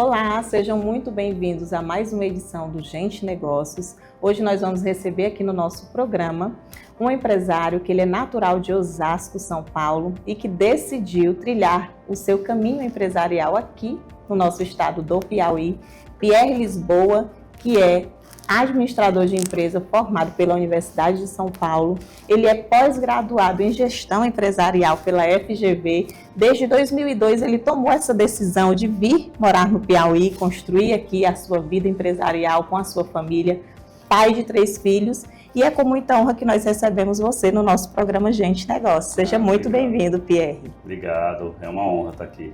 Olá, sejam muito bem-vindos a mais uma edição do Gente Negócios. Hoje nós vamos receber aqui no nosso programa um empresário que ele é natural de Osasco, São Paulo, e que decidiu trilhar o seu caminho empresarial aqui no nosso estado do Piauí, Pierre Lisboa, que é administrador de empresa formado pela Universidade de São Paulo. Ele é pós-graduado em gestão empresarial pela FGV. Desde 2002 ele tomou essa decisão de vir morar no Piauí, construir aqui a sua vida empresarial com a sua família, pai de 3 filhos. E é com muita honra que nós recebemos você no nosso programa Gente Negócios. Seja muito bem-vindo, Pierre. Obrigado, é uma honra estar aqui.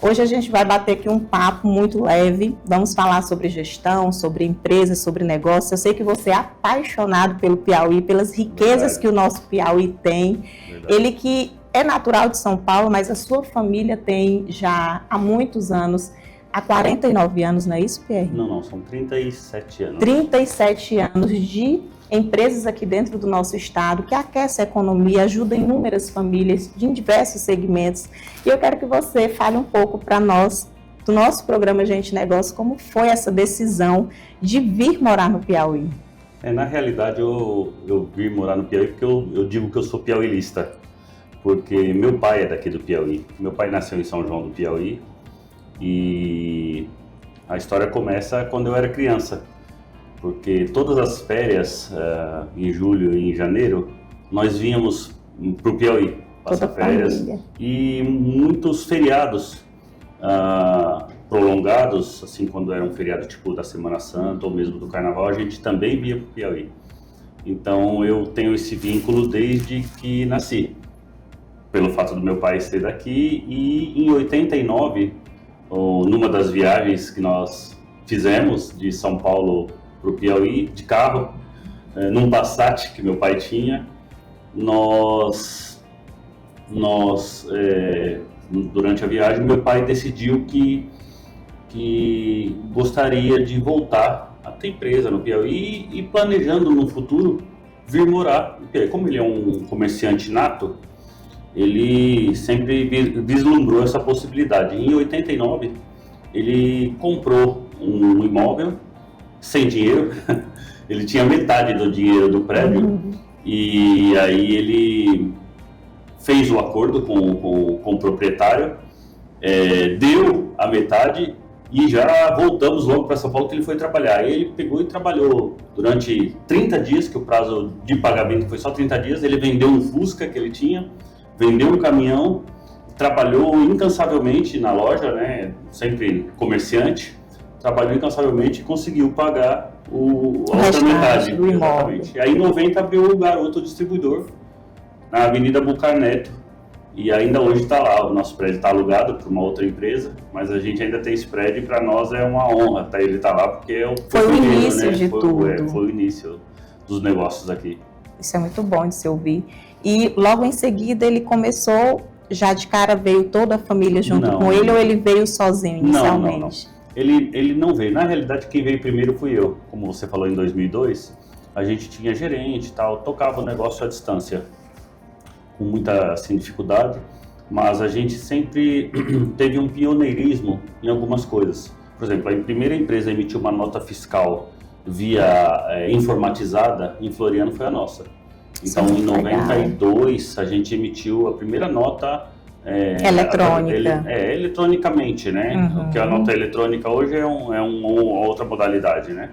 Hoje a gente vai bater aqui um papo muito leve, vamos falar sobre gestão, sobre empresas, sobre negócios. Eu sei que você é apaixonado pelo Piauí, pelas riquezas que o nosso Piauí tem. Ele que é natural de São Paulo, mas a sua família tem já há muitos anos, há 49 anos, não é isso, Pierre? Não, são 37 anos. 37 anos de empresas aqui dentro do nosso estado, que aquece a economia, ajuda inúmeras famílias em diversos segmentos. E eu quero que você fale um pouco para nós, do nosso programa Gente Negócio, como foi essa decisão de vir morar no Piauí. Na realidade, eu vim morar no Piauí porque eu digo que eu sou piauilista, porque meu pai é daqui do Piauí. Meu pai nasceu em São João do Piauí e a história começa quando eu era criança. Porque todas as férias, em julho e em janeiro, nós vínhamos para o Piauí passar férias. E muitos feriados prolongados, assim, quando era um feriado tipo da Semana Santa ou mesmo do Carnaval, a gente também via para o Piauí. Então eu tenho esse vínculo desde que nasci, pelo fato do meu pai ser daqui. E em 89, numa das viagens que nós fizemos de São Paulo para o Piauí, de carro, num Passat que meu pai tinha, durante a viagem, meu pai decidiu que gostaria de voltar a ter empresa no Piauí e planejando no futuro vir morar no Piauí. Como ele é um comerciante nato, ele sempre vislumbrou essa possibilidade. Em 89, ele comprou um imóvel sem dinheiro. Ele tinha metade do dinheiro do prédio. E aí ele fez o acordo com o proprietário, deu a metade e já voltamos logo para São Paulo, que ele foi trabalhar. Aí ele pegou e trabalhou durante 30 dias, que o prazo de pagamento foi só 30 dias, ele vendeu um Fusca que ele tinha, vendeu um caminhão, trabalhou incansavelmente na loja, né, sempre comerciante, trabalhou incansavelmente e conseguiu pagar a outra metade. Exatamente. Aí em 90 abriu o Garoto Distribuidor, na Avenida Bucar Neto, e ainda hoje está lá. O nosso prédio está alugado para uma outra empresa, mas a gente ainda tem esse prédio e para nós é uma honra ele estar lá, porque foi o início, né? de tudo. Foi o início dos negócios aqui. Isso é muito bom de se ouvir. E logo em seguida ele começou, já de cara veio toda a família junto com ele, ou ele veio sozinho inicialmente? Não. Ele não veio. Na realidade, quem veio primeiro fui eu. Como você falou, em 2002, a gente tinha gerente e tal, tocava o negócio à distância, com muita dificuldade, mas a gente sempre teve um pioneirismo em algumas coisas. Por exemplo, a primeira empresa a emitir uma nota fiscal via informatizada em Floriano foi a nossa. Então, em 92, a gente emitiu a primeira nota eletrônica. Eletronicamente, né? Porque a nota eletrônica hoje é uma outra modalidade, né?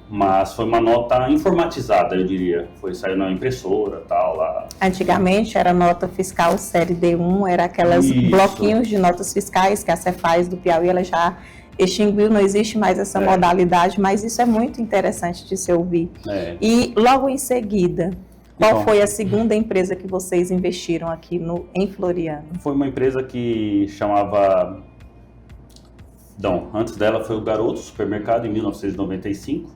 Mas foi uma nota informatizada, eu diria. Saiu na impressora, tal, lá. Antigamente era nota fiscal série D1, era aquelas bloquinhos de notas fiscais que a Cefaz do Piauí ela já extinguiu, não existe mais essa modalidade, mas isso é muito interessante de se ouvir. E logo em seguida, qual foi a segunda empresa que vocês investiram aqui em Floriano? Foi uma empresa que chamava... Não, antes dela foi o Garoto Supermercado, em 1995.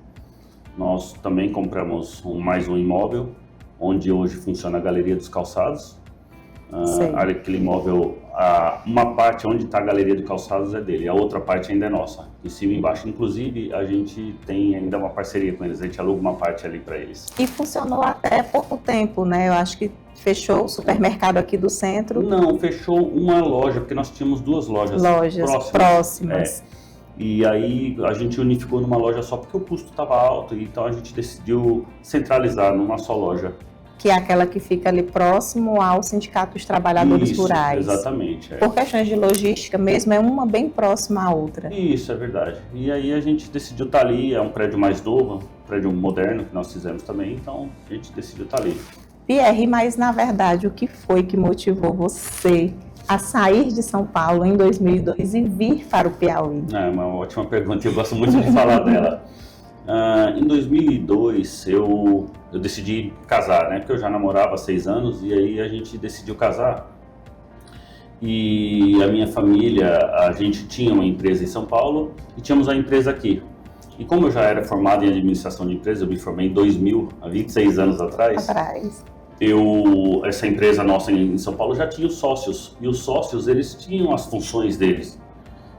Nós também compramos mais um imóvel, onde hoje funciona a Galeria dos Calçados. Aquele imóvel, uma parte onde está a Galeria dos Calçados é dele, a outra parte ainda é nossa, em cima e embaixo. Inclusive, a gente tem ainda uma parceria com eles, a gente aluga uma parte ali para eles. E funcionou até pouco tempo, né? Eu acho que fechou o supermercado aqui do centro. Não, fechou uma loja, porque nós tínhamos 2 lojas próximas. E aí a gente unificou numa loja só porque o custo estava alto, então a gente decidiu centralizar numa só loja. Que é aquela que fica ali próximo ao Sindicato dos Trabalhadores Rurais. Exatamente. Por questões de logística mesmo, é uma bem próxima à outra. Isso, é verdade. E aí a gente decidiu estar ali, é um prédio mais novo, um prédio moderno que nós fizemos também, então a gente decidiu estar ali. Pierre, mas na verdade o que foi que motivou você a sair de São Paulo em 2002 e vir para o Piauí? É uma ótima pergunta, eu gosto muito de falar dela. Em 2002 eu decidi casar, né? Porque eu já namorava há 6 anos e aí a gente decidiu casar. E a minha família, a gente tinha uma empresa em São Paulo e tínhamos a empresa aqui. E como eu já era formado em administração de empresas, eu me formei em 2000, há 26 anos atrás. Essa empresa nossa em São Paulo já tinha os sócios. E os sócios, eles tinham as funções deles.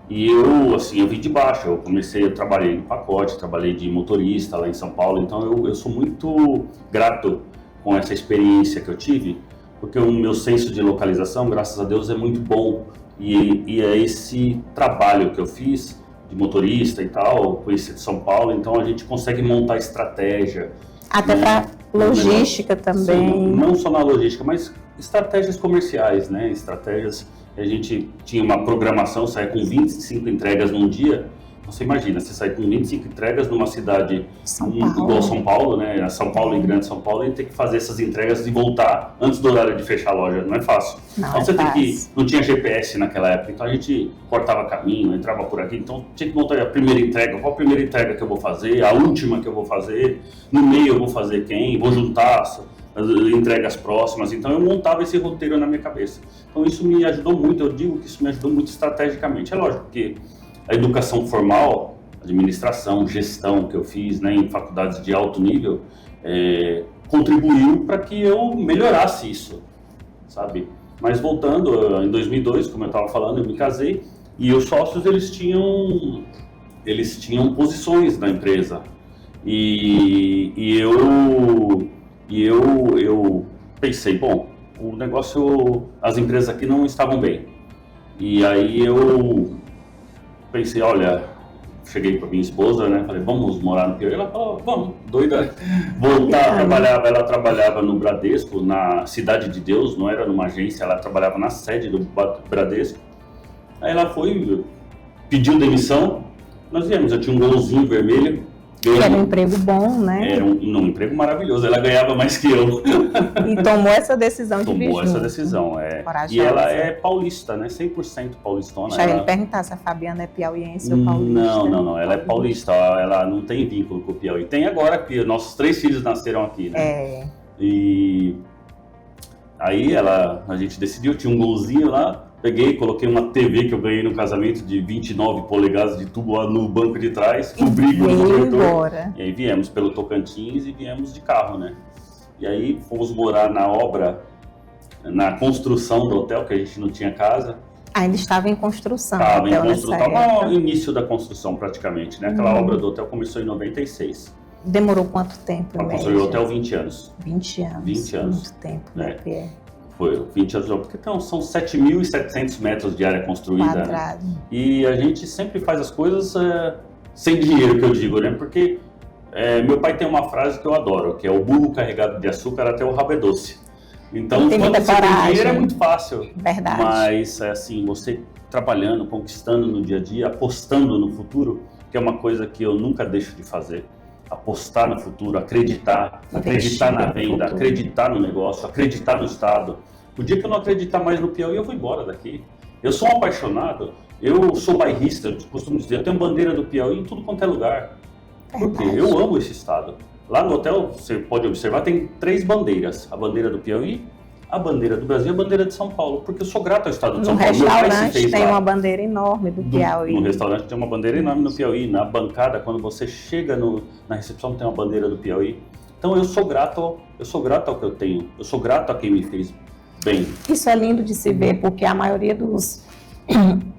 E eu vim de baixo, eu trabalhei no pacote, trabalhei de motorista lá em São Paulo, então eu sou muito grato com essa experiência que eu tive, porque o meu senso de localização, graças a Deus, é muito bom, e é esse trabalho que eu fiz de motorista e tal, conheci de São Paulo, então a gente consegue montar estratégia. Até para logística também. Sim, não só na logística, mas estratégias comerciais, né? Estratégias. A gente tinha uma programação, saia com 25 entregas num dia. Você imagina, você sai com 25 entregas numa cidade igual São Paulo, né? São Paulo e Grande São Paulo, e ter que fazer essas entregas e voltar antes do horário de fechar a loja. Não é fácil. Não tinha GPS naquela época, então a gente cortava caminho, entrava por aqui. Então tinha que montar a primeira entrega. Qual a primeira entrega que eu vou fazer? A última que eu vou fazer? No meio eu vou fazer quem? Vou juntar as entregas próximas, então eu montava esse roteiro na minha cabeça. Então isso me ajudou muito, eu digo que isso me ajudou muito estrategicamente. É lógico que a educação formal, administração, gestão que eu fiz, né, em faculdades de alto nível, contribuiu para que eu melhorasse isso, sabe? Mas voltando, em 2002, como eu estava falando, eu me casei e os sócios eles tinham posições na empresa e eu pensei, bom, o negócio, as empresas aqui não estavam bem. E aí eu pensei, olha, cheguei para minha esposa, né, falei, vamos morar no Piauí? Ela falou, vamos, doida, voltar, ela trabalhava no Bradesco, na Cidade de Deus, não era numa agência, ela trabalhava na sede do Bradesco. Aí ela foi, pediu demissão, nós viemos, eu tinha um golzinho vermelho. Era um emprego bom, né? Era um emprego maravilhoso, ela ganhava mais que eu. E tomou essa decisão de vir junto. Tomou essa decisão, Corajosa. E ela é paulista, né? 100% paulistona. Já ia perguntar se a Fabiana é piauiense ou paulista. Não, ela é paulista, ela não tem vínculo com o Piauí. Tem agora aqui, nossos 3 filhos nasceram aqui, né? E aí a gente decidiu, tinha um golzinho lá, peguei, coloquei uma TV que eu ganhei no casamento de 29 polegadas de tubo lá no banco de trás, cobri com o cobertor. E aí viemos pelo Tocantins e viemos de carro, né? E aí fomos morar na obra, na construção do hotel, que a gente não tinha casa. Ainda estava em construção. Estava em construção, estava no início da construção praticamente, né? Aquela obra do hotel começou em 96. Demorou quanto tempo? Para construir o hotel, 20 anos. 20 anos. 20 anos. Muito tempo, né, Pierre? Foi 20 anos, porque então, são 7.700 metros de área construída. Né? E a gente sempre faz as coisas sem dinheiro, que eu digo, né? Porque meu pai tem uma frase que eu adoro, que é o burro carregado de açúcar até o rabo é doce. Então, quando você tem dinheiro é muito fácil. Verdade. Mas, assim, você trabalhando, conquistando no dia a dia, apostando no futuro, que é uma coisa que eu nunca deixo de fazer. Apostar no futuro, acreditar na venda, acreditar no negócio, acreditar no Estado. O dia que eu não acreditar mais no Piauí, eu vou embora daqui. Eu sou um apaixonado, eu sou bairrista, eu costumo dizer, eu tenho bandeira do Piauí em tudo quanto é lugar. Porque eu amo esse Estado. Lá no hotel, você pode observar, tem 3 bandeiras. A bandeira do Piauí, a bandeira do Brasil e a bandeira de São Paulo. Porque eu sou grato ao Estado de São Paulo. No restaurante tem uma bandeira enorme do Piauí. No restaurante tem uma bandeira enorme no Piauí. Na bancada, quando você chega na recepção, tem uma bandeira do Piauí. Então eu sou grato ao que eu tenho. Eu sou grato a quem me fez bem. Isso é lindo de se ver, porque a maioria dos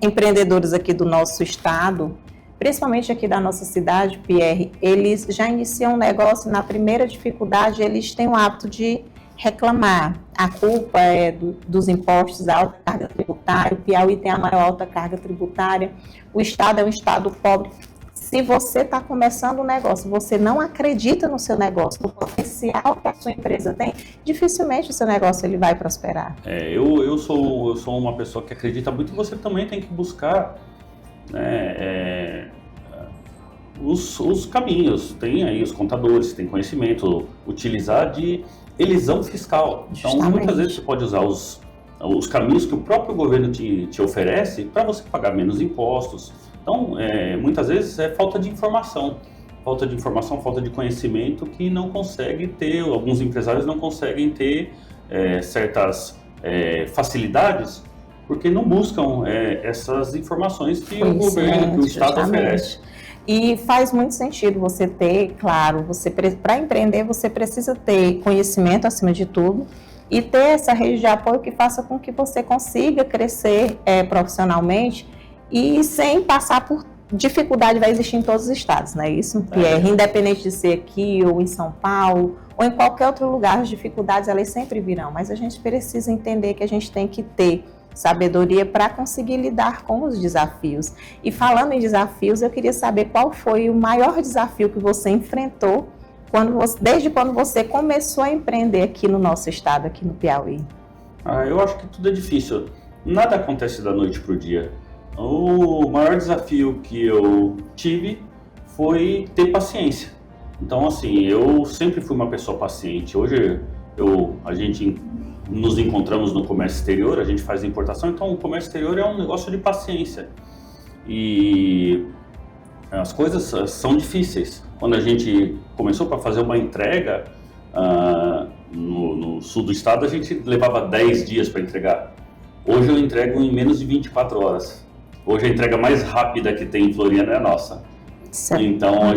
empreendedores aqui do nosso estado, principalmente aqui da nossa cidade, Pierre, eles já iniciam um negócio, na primeira dificuldade, eles têm o hábito de reclamar. A culpa é dos impostos, da alta carga tributária. O Piauí tem a maior alta carga tributária. O estado é um estado pobre. Se você está começando um negócio, você não acredita no seu negócio, no potencial que a sua empresa tem, dificilmente o seu negócio ele vai prosperar. Eu sou uma pessoa que acredita muito, e você também tem que buscar, né, os caminhos. Tem aí os contadores, tem conhecimento, utilizar de elisão fiscal. Então, muitas vezes você pode usar os caminhos que o próprio governo te oferece para você pagar menos impostos. Então, muitas vezes é falta de informação, falta de conhecimento que não consegue ter, alguns empresários não conseguem ter certas facilidades, porque não buscam essas informações que o governo, que o Estado oferece. E faz muito sentido você ter, claro, para empreender você precisa ter conhecimento acima de tudo e ter essa rede de apoio que faça com que você consiga crescer profissionalmente e sem passar por dificuldade. Vai existir em todos os estados, não é isso, Pierre? Independente de ser aqui ou em São Paulo ou em qualquer outro lugar, as dificuldades elas sempre virão, mas a gente precisa entender que a gente tem que ter sabedoria para conseguir lidar com os desafios. E falando em desafios, eu queria saber qual foi o maior desafio que você enfrentou desde quando você começou a empreender aqui no nosso estado, aqui no Piauí. Eu acho que tudo é difícil. Nada acontece da noite para o dia. O maior desafio que eu tive foi ter paciência. Então, assim, eu sempre fui uma pessoa paciente. Hoje, a gente nos encontramos no comércio exterior, a gente faz importação, então o comércio exterior é um negócio de paciência. E as coisas são difíceis. Quando a gente começou para fazer uma entrega no sul do estado, a gente levava 10 dias para entregar. Hoje eu entrego em menos de 24 horas. Hoje a entrega mais rápida que tem em Floriano é a nossa. Certo. Então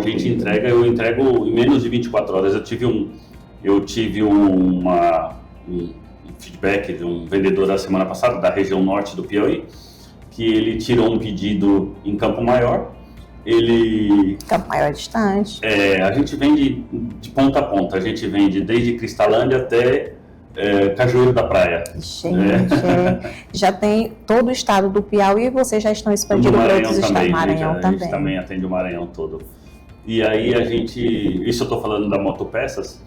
eu entrego em menos de 24 horas. Eu tive um feedback de um vendedor da semana passada, da região norte do Piauí, que ele tirou um pedido em Campo Maior. Campo Maior distante. A gente vende de ponta a ponta. A gente vende desde Cristalândia até Cajueiro da Praia. Gente, já tem todo o estado do Piauí e vocês já estão expandindo para outros estados. Maranhão também. A gente também atende o Maranhão todo. E aí isso eu estou falando da Motopeças,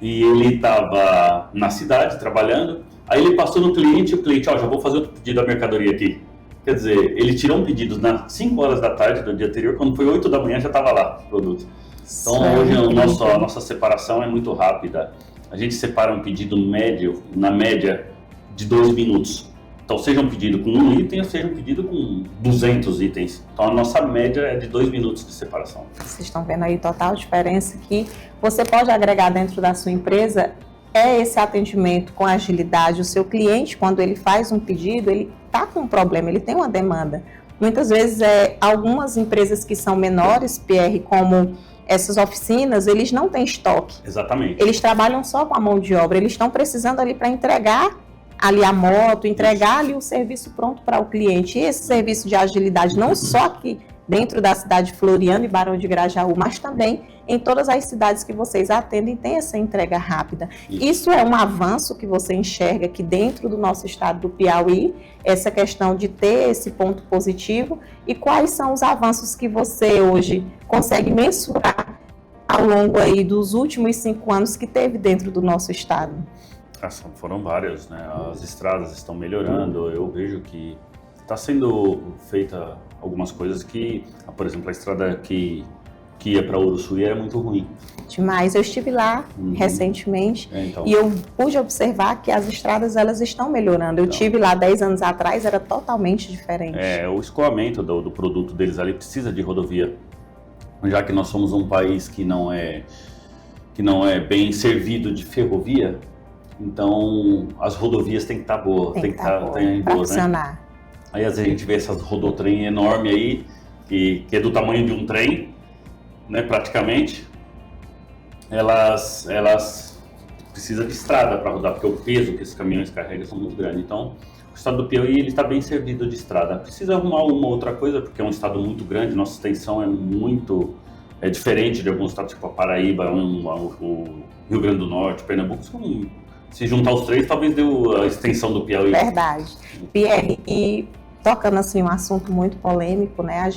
e ele estava na cidade trabalhando, aí ele passou no cliente, o cliente, já vou fazer outro pedido da mercadoria aqui. Quer dizer, ele tirou um pedido nas 5 horas da tarde do dia anterior, quando foi 8 da manhã já estava lá o produto. Então hoje a nossa separação é muito rápida. A gente separa um pedido médio, na média, de 2 minutos. Então, seja um pedido com 1 item ou seja um pedido com 200 itens. Então, a nossa média é de 2 minutos de separação. Vocês estão vendo aí total diferença que você pode agregar dentro da sua empresa esse atendimento com agilidade. O seu cliente, quando ele faz um pedido, ele está com um problema, ele tem uma demanda. Muitas vezes, algumas empresas que são menores, Pierre, como essas oficinas, eles não têm estoque. Exatamente. Eles trabalham só com a mão de obra, eles estão precisando ali para entregar ali a moto, entregar ali o serviço pronto para o cliente. E esse serviço de agilidade, não só aqui dentro da cidade de Floriano e Barão de Grajaú, mas também em todas as cidades que vocês atendem, tem essa entrega rápida. Isso é um avanço que você enxerga aqui dentro do nosso estado do Piauí, essa questão de ter esse ponto positivo, e quais são os avanços que você hoje consegue mensurar ao longo aí dos últimos 5 anos que teve dentro do nosso estado? Foram várias, né? As estradas estão melhorando, eu vejo que está sendo feita algumas coisas que, por exemplo, a estrada que ia para Uruçuí era muito ruim. Demais, eu estive lá recentemente e eu pude observar que as estradas elas estão melhorando. Eu estive lá 10 anos atrás, era totalmente diferente. O escoamento do produto deles ali precisa de rodovia, já que nós somos um país que não é bem servido de ferrovia. Então, as rodovias têm que estar boas, tem que estar boas, né? Aí, às vezes, a gente vê essas rodotrem enormes aí, que é do tamanho de um trem, né, praticamente. Elas precisam de estrada para rodar, porque o peso que esses caminhões carregam são muito grandes. Então, o estado do Piauí está bem servido de estrada. Precisa arrumar uma outra coisa, porque é um estado muito grande, nossa extensão é muito é diferente de alguns estados, tipo a Paraíba, o Rio Grande do Norte, Pernambuco. Se juntar os três, talvez deu a extensão do Piauí. Verdade. Pierre, e tocando assim um assunto muito polêmico, né?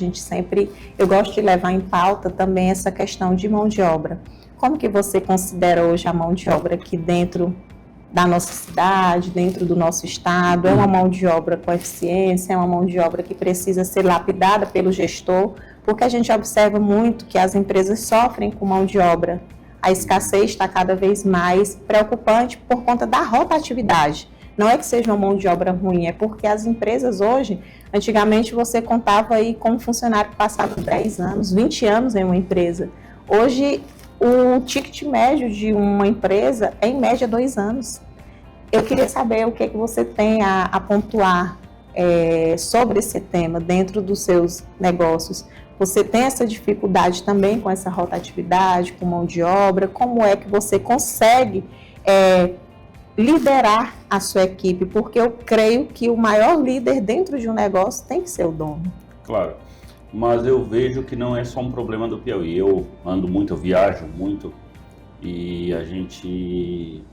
Eu gosto de levar em pauta também essa questão de mão de obra. Como que você considera hoje a mão de obra aqui dentro da nossa cidade, dentro do nosso estado? É uma mão de obra com eficiência, é uma mão de obra que precisa ser lapidada pelo gestor, porque a gente observa muito que as empresas sofrem com mão de obra. A escassez está cada vez mais preocupante por conta da rotatividade. Não é que seja uma mão de obra ruim, é porque as empresas hoje, antigamente você contava aí com um funcionário que passava 10 anos, 20 anos em uma empresa. Hoje, o ticket médio de uma empresa é em média 2 anos. Eu queria saber o que você tem a pontuar sobre esse tema dentro dos seus negócios. Você tem essa dificuldade também com essa rotatividade, com mão de obra? Como é que você consegue liderar a sua equipe? Porque eu creio que o maior líder dentro de um negócio tem que ser o dono. Claro, mas eu vejo que não é só um problema do Piauí. Eu ando muito, eu viajo muito e a gente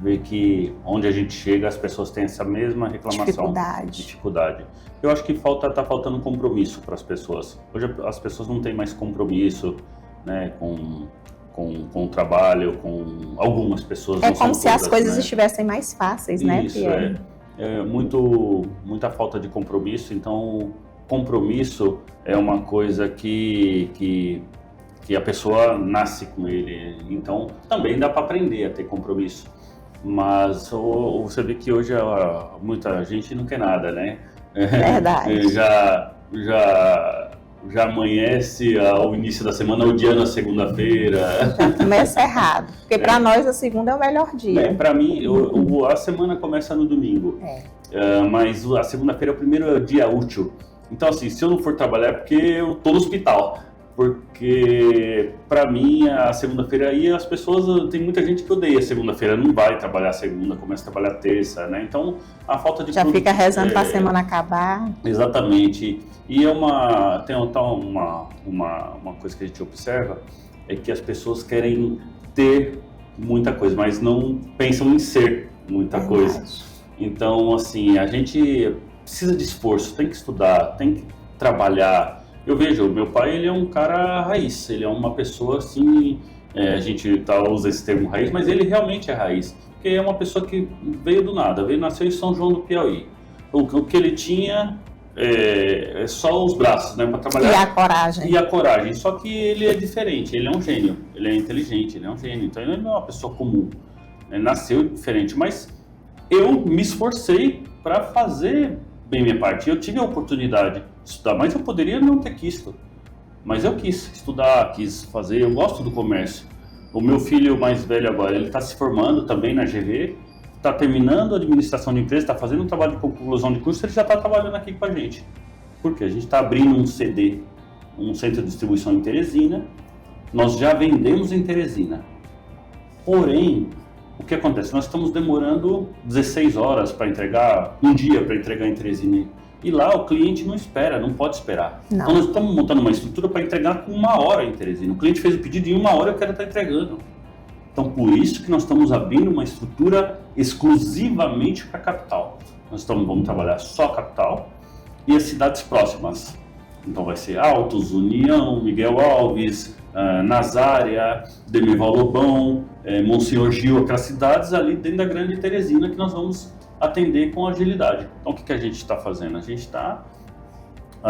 vê que onde a gente chega as pessoas têm essa mesma reclamação. Dificuldade. Eu acho que tá faltando compromisso para as pessoas. Hoje as pessoas não têm mais compromisso, né, com o trabalho, com algumas pessoas. É como se as coisas estivessem mais fáceis, né, Pierre? Muita falta de compromisso. Então, compromisso é uma coisa que a pessoa nasce com ele. Então, também dá para aprender a ter compromisso. Mas você vê que hoje muita gente não quer nada, né? Verdade. Já amanhece ao início da semana, odiando a segunda-feira. Já começa errado, porque para nós a segunda é o melhor dia. Para mim, a semana começa no domingo, mas a segunda-feira é o primeiro dia útil. Então, assim, se eu não for trabalhar é porque eu tô no hospital. Porque, para mim, a segunda-feira aí as pessoas... Tem muita gente que odeia segunda-feira, não vai trabalhar segunda, começa a trabalhar terça, né? Então, a falta de... Já fica rezando para a semana acabar. Exatamente. E tem uma coisa que a gente observa, é que as pessoas querem ter muita coisa, mas não pensam em ser muita coisa. Então, assim, a gente precisa de esforço, tem que estudar, tem que trabalhar. Eu vejo, meu pai, ele é um cara raiz, ele é uma pessoa assim, a gente usa esse termo raiz, mas ele realmente é raiz, porque é uma pessoa que veio do nada, nasceu em São João do Piauí. O que ele tinha é só os braços, né, para trabalhar. E a coragem. Só que ele é diferente, ele é um gênio, ele é inteligente, ele é um gênio, então ele não é uma pessoa comum, nasceu diferente, mas eu me esforcei para fazer bem minha parte. Eu tive a oportunidade de estudar, mas eu poderia não ter quisto. Mas eu quis estudar, quis fazer, eu gosto do comércio. O meu filho mais velho agora, ele está se formando também na GV, está terminando a administração de empresa, está fazendo um trabalho de conclusão de curso, ele já está trabalhando aqui com a gente. Por quê? A gente está abrindo um CD, um centro de distribuição em Teresina, nós já vendemos em Teresina. Porém, o que acontece? Nós estamos demorando 16 horas para entregar, um dia para entregar em Teresina. E lá o cliente não espera, não pode esperar. Não. Então nós estamos montando uma estrutura para entregar com 1 hora em Teresina. O cliente fez o pedido e em 1 hora eu quero estar entregando. Então por isso que nós estamos abrindo uma estrutura exclusivamente para a capital. Vamos trabalhar só a capital e as cidades próximas. Então vai ser Altos, União, Miguel Alves, Nazária, Demival Lobão, Monsenhor Gil, aquelas cidades ali dentro da Grande Teresina que nós vamos atender com agilidade. Então o que a gente está fazendo? A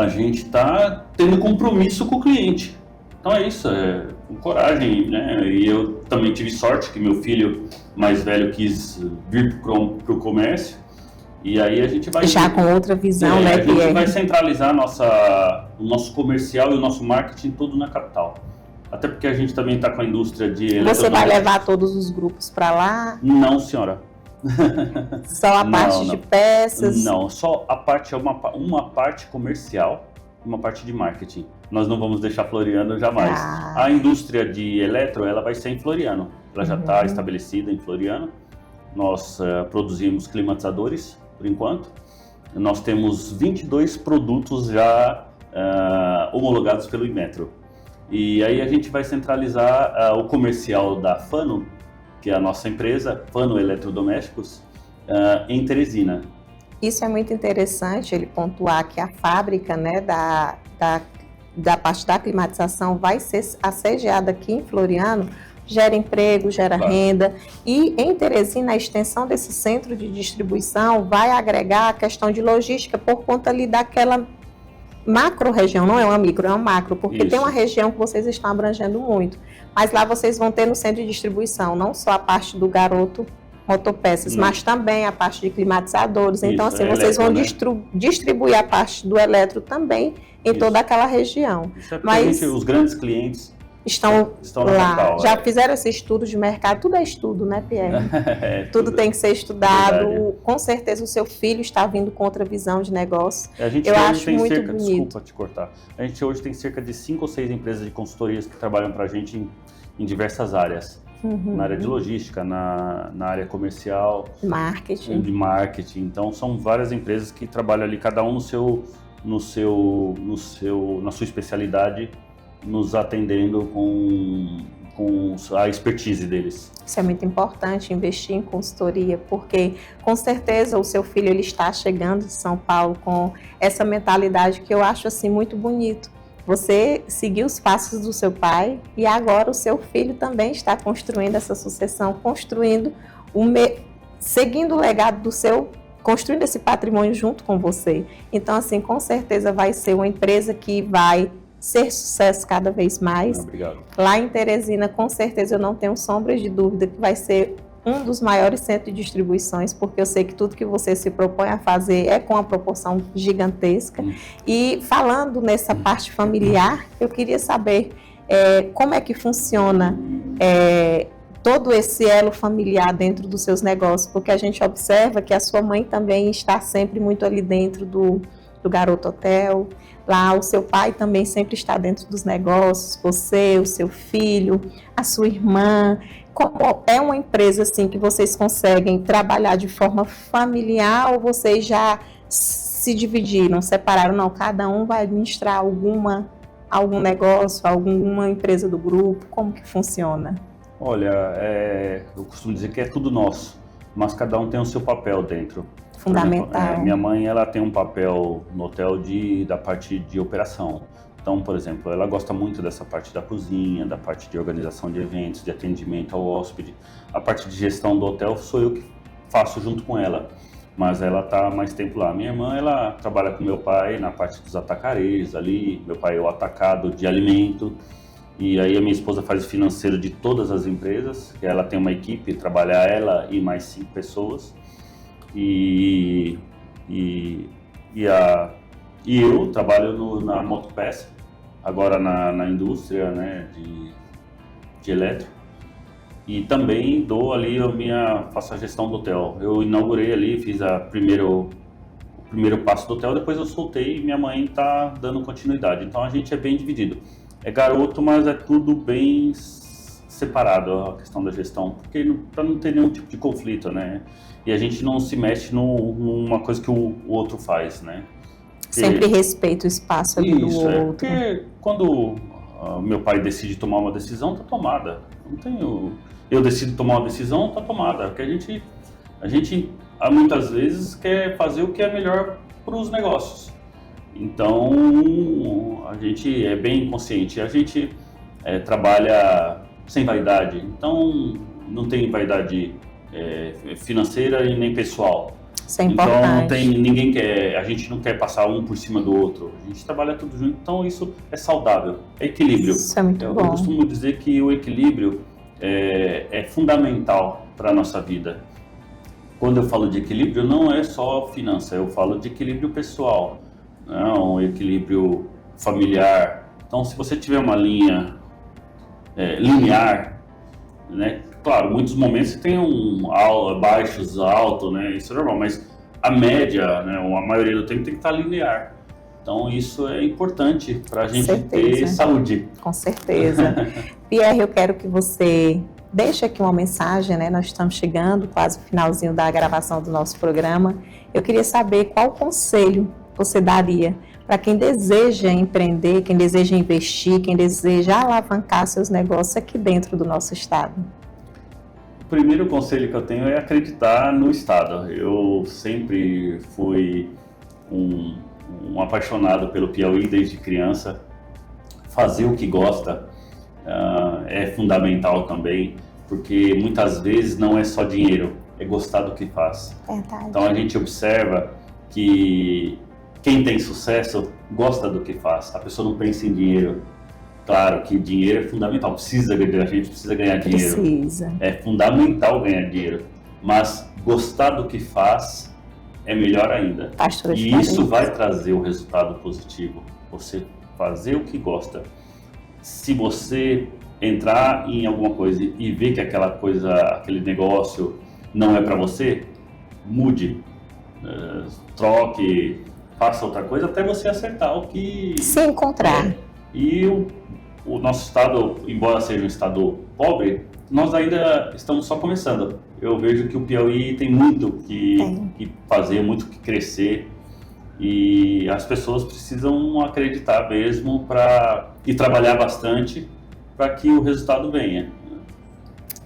gente está tendo compromisso com o cliente. Então é isso, com coragem, né? E eu também tive sorte que meu filho mais velho quis vir para o comércio. E aí a gente vai... Já com outra visão, né? A gente vai centralizar o nosso comercial e o nosso marketing tudo na capital. Até porque a gente também está com a indústria de... Você vai levar todos os grupos para lá? Não, senhora. Só a parte de peças? Não, só a parte, uma parte comercial e uma parte de marketing. Nós não vamos deixar Floriano jamais. A indústria de eletro, ela vai ser em Floriano. Ela já está estabelecida em Floriano. Nós produzimos climatizadores, por enquanto. Nós temos 22 produtos já homologados pelo Inmetro. E aí a gente vai centralizar o comercial da Fano, que é a nossa empresa, Fano Eletrodomésticos, em Teresina. Isso é muito interessante, ele pontuar que a fábrica, né, da parte da climatização vai ser assediada aqui em Floriano, gera emprego, gera renda, e em Teresina a extensão desse centro de distribuição vai agregar a questão de logística por conta ali daquela macro-região, não é uma micro, é uma macro, porque tem uma região que vocês estão abrangendo muito, mas lá vocês vão ter no centro de distribuição, não só a parte do Garoto Motopeças, mas também a parte de climatizadores. Então, assim, vocês vão distribuir a parte do eletro também em toda aquela região. Isso é porque os grandes clientes estão lá. Local, já fizeram esse estudo de mercado. Tudo é estudo, né, Pierre? Tudo tem que ser estudado. Com certeza o seu filho está vindo com outra visão de negócio. Eu acho muito bonito. Desculpa te cortar. A gente hoje tem cerca de 5 ou 6 empresas de consultorias que trabalham para a gente em diversas áreas. Na área de logística, na área comercial, de marketing. Então, são várias empresas que trabalham ali, cada um na sua especialidade, nos atendendo com a expertise deles. Isso é muito importante, investir em consultoria, porque com certeza o seu filho ele está chegando de São Paulo com essa mentalidade que eu acho assim muito bonito. Você seguiu os passos do seu pai e agora o seu filho também está construindo essa sucessão, seguindo o legado do seu, construindo esse patrimônio junto com você. Então, assim, com certeza vai ser uma empresa que vai ser sucesso cada vez mais. Obrigado. Lá em Teresina, com certeza eu não tenho sombras de dúvida que vai ser um dos maiores centros de distribuições, porque eu sei que tudo que você se propõe a fazer é com uma proporção gigantesca. E falando nessa parte familiar, eu queria saber como é que funciona todo esse elo familiar dentro dos seus negócios, porque a gente observa que a sua mãe também está sempre muito ali dentro do Garoto Hotel, lá o seu pai também sempre está dentro dos negócios, você, o seu filho, a sua irmã. Como é uma empresa assim que vocês conseguem trabalhar de forma familiar ou vocês já se dividiram, separaram? Não, cada um vai administrar algum negócio, alguma empresa do grupo? Como que funciona? Olha, eu costumo dizer que é tudo nosso, mas cada um tem o seu papel dentro. Fundamental. Por exemplo, minha mãe ela tem um papel no hotel da parte de operação. Então, por exemplo, ela gosta muito dessa parte da cozinha, da parte de organização de eventos, de atendimento ao hóspede. A parte de gestão do hotel sou eu que faço junto com ela, mas ela está mais tempo lá. Minha irmã, ela trabalha com meu pai na parte dos atacarejos ali, meu pai é o atacado de alimento, e aí a minha esposa faz o financeiro de todas as empresas, ela tem uma equipe, trabalha ela e mais 5 pessoas, e eu trabalho na Motopeça, agora na indústria, né, de eletro, e também dou ali faço a gestão do hotel. Eu inaugurei ali, fiz o primeiro passo do hotel, depois eu soltei e minha mãe está dando continuidade. Então a gente é bem dividido. É garoto, mas é tudo bem separado a questão da gestão, porque para não ter nenhum tipo de conflito, né? E a gente não se mexe numa coisa que o outro faz, né? Sempre respeita o espaço ali do outro. Porque quando meu pai decide tomar uma decisão, tá tomada. Eu decido tomar uma decisão, tá tomada. Porque a gente muitas vezes quer fazer o que é melhor para os negócios. Então a gente é bem consciente. A gente trabalha sem vaidade. Então não tem vaidade financeira e nem pessoal. Isso é importante. Então a gente não quer passar um por cima do outro, a gente trabalha tudo junto, então isso é saudável, é equilíbrio. Isso é muito bom. Eu costumo dizer que o equilíbrio é fundamental para a nossa vida. Quando eu falo de equilíbrio, não é só finança, eu falo de equilíbrio pessoal, um equilíbrio familiar. Então, se você tiver uma linha linear, né? Claro, muitos momentos você tem baixos, altos, né? Isso é normal, mas a média, né? A maioria do tempo tem que estar linear. Então isso é importante para a gente ter saúde. Com certeza. Pierre, eu quero que você deixe aqui uma mensagem, né? Nós estamos chegando quase no finalzinho da gravação do nosso programa. Eu queria saber qual conselho você daria para quem deseja empreender, quem deseja investir, quem deseja alavancar seus negócios aqui dentro do nosso estado? O primeiro conselho que eu tenho é acreditar no estado. Eu sempre fui um apaixonado pelo Piauí desde criança. Fazer o que gosta é fundamental também, porque muitas vezes não é só dinheiro, é gostar do que faz. Verdade. Então a gente observa que quem tem sucesso gosta do que faz, a pessoa não pensa em dinheiro. Claro que dinheiro é fundamental, a gente precisa ganhar dinheiro. Precisa. É fundamental ganhar dinheiro, mas gostar do que faz é melhor ainda. E isso vai trazer um resultado positivo, você fazer o que gosta. Se você entrar em alguma coisa e ver que aquela coisa, aquele negócio não é para você, mude, troque, faça outra coisa até você acertar o que... Se encontrar. E o nosso estado, embora seja um estado pobre, nós ainda estamos só começando. Eu vejo que o Piauí tem muito que fazer, muito que crescer, e as pessoas precisam acreditar mesmo e trabalhar bastante para que o resultado venha.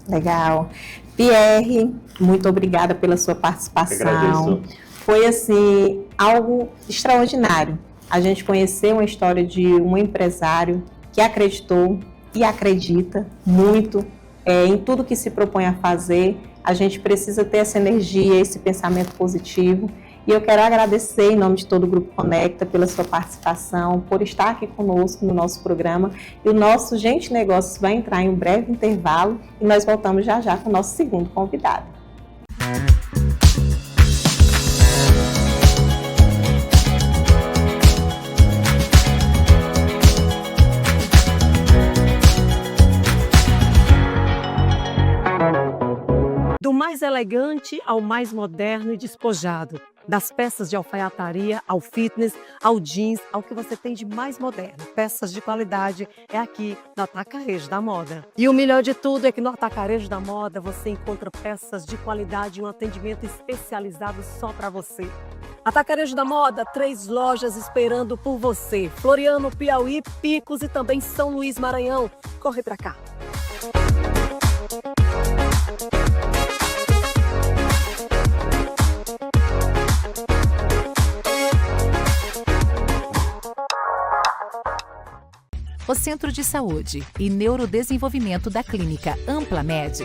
Legal. Pierre, muito obrigada pela sua participação. Eu agradeço. Foi assim algo extraordinário. A gente conheceu uma história de um empresário que acreditou e acredita muito em tudo que se propõe a fazer. A gente precisa ter essa energia, esse pensamento positivo. E eu quero agradecer em nome de todo o Grupo Conecta pela sua participação, por estar aqui conosco no nosso programa. E o nosso Gente Negócios vai entrar em um breve intervalo e nós voltamos já já com o nosso segundo convidado. Do mais elegante ao mais moderno e despojado. Das peças de alfaiataria ao fitness, ao jeans, ao que você tem de mais moderno. Peças de qualidade é aqui no Atacarejo da Moda. E o melhor de tudo é que no Atacarejo da Moda você encontra peças de qualidade e um atendimento especializado só para você. Atacarejo da Moda, 3 lojas esperando por você. Floriano, Piauí, Picos e também São Luís, Maranhão. Corre pra cá. O Centro de Saúde e Neurodesenvolvimento da Clínica AmplaMed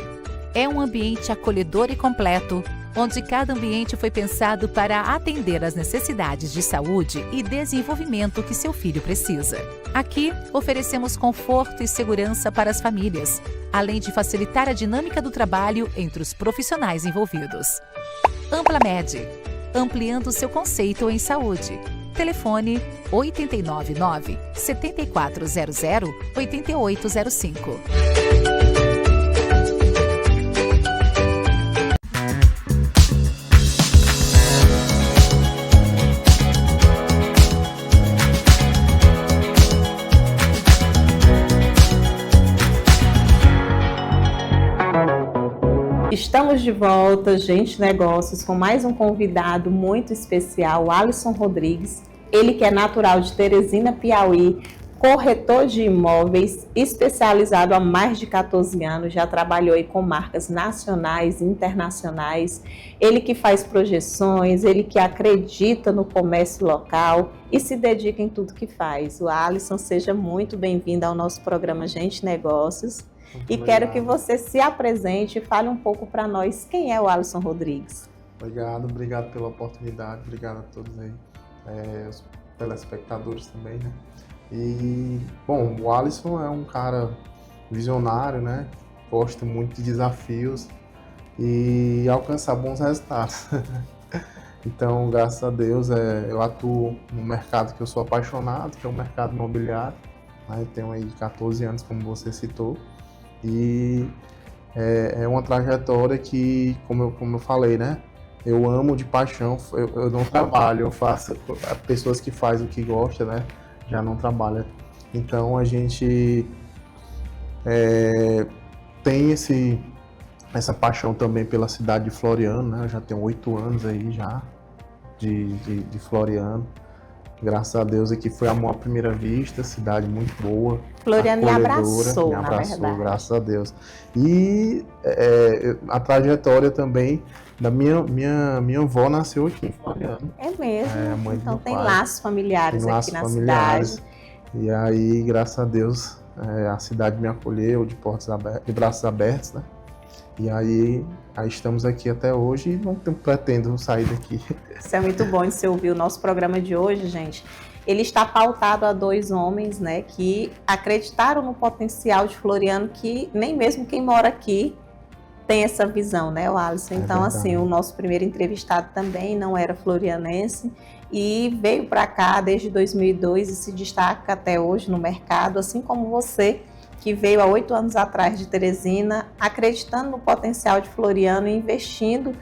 é um ambiente acolhedor e completo, onde cada ambiente foi pensado para atender às necessidades de saúde e desenvolvimento que seu filho precisa. Aqui, oferecemos conforto e segurança para as famílias, além de facilitar a dinâmica do trabalho entre os profissionais envolvidos. AmplaMed, ampliando seu conceito em saúde. Telefone 899-7400-8805. Estamos de volta, Gente Negócios, com mais um convidado muito especial, o Alisson Rodrigues. Ele que é natural de Teresina, Piauí, corretor de imóveis, especializado há mais de 14 anos, já trabalhou aí com marcas nacionais e internacionais. Ele que faz projeções, ele que acredita no comércio local e se dedica em tudo que faz. O Alisson, seja muito bem-vindo ao nosso programa Gente Negócios. Muito obrigado. Quero que você se apresente e fale um pouco para nós quem é o Alisson Rodrigues. Obrigado pela oportunidade, obrigado a todos aí, os telespectadores também, né? E, bom, o Alisson é um cara visionário, né? Gosta muito de desafios e alcançar bons resultados. Então, graças a Deus, eu atuo no mercado que eu sou apaixonado, que é o mercado imobiliário. Eu tenho aí 14 anos, como você citou. E é uma trajetória que, como eu falei, né? Eu amo de paixão, eu não trabalho, eu faço. As pessoas que fazem o que gostam, né? Já não trabalham. Então a gente tem essa paixão também pela cidade de Floriano, né? Eu já tenho 8 anos aí já de Floriano. Graças a Deus aqui foi amor à primeira vista, cidade muito boa. Floriano me acolhedora, abraçou, me na abraçou, verdade. graças a Deus. E a trajetória também da minha avó nasceu aqui em Floriano. É mesmo? É, a mãe do Então meu tem pai. laços familiares Tem aqui laços na familiares. cidade. E aí, graças a Deus, a cidade me acolheu de portas abertas, de braços abertos, né? E aí estamos aqui até hoje e não pretendo sair daqui. Isso é muito bom de você ouvir. O nosso programa de hoje, gente, ele está pautado a 2 homens, né, que acreditaram no potencial de Floriano, que nem mesmo quem mora aqui tem essa visão, né, o Alisson? Então, verdade. assim, o nosso primeiro entrevistado também não era florianense e veio para cá desde 2002 e se destaca até hoje no mercado, assim como você, que veio há 8 anos atrás de Teresina, acreditando no potencial de Floriano e investindo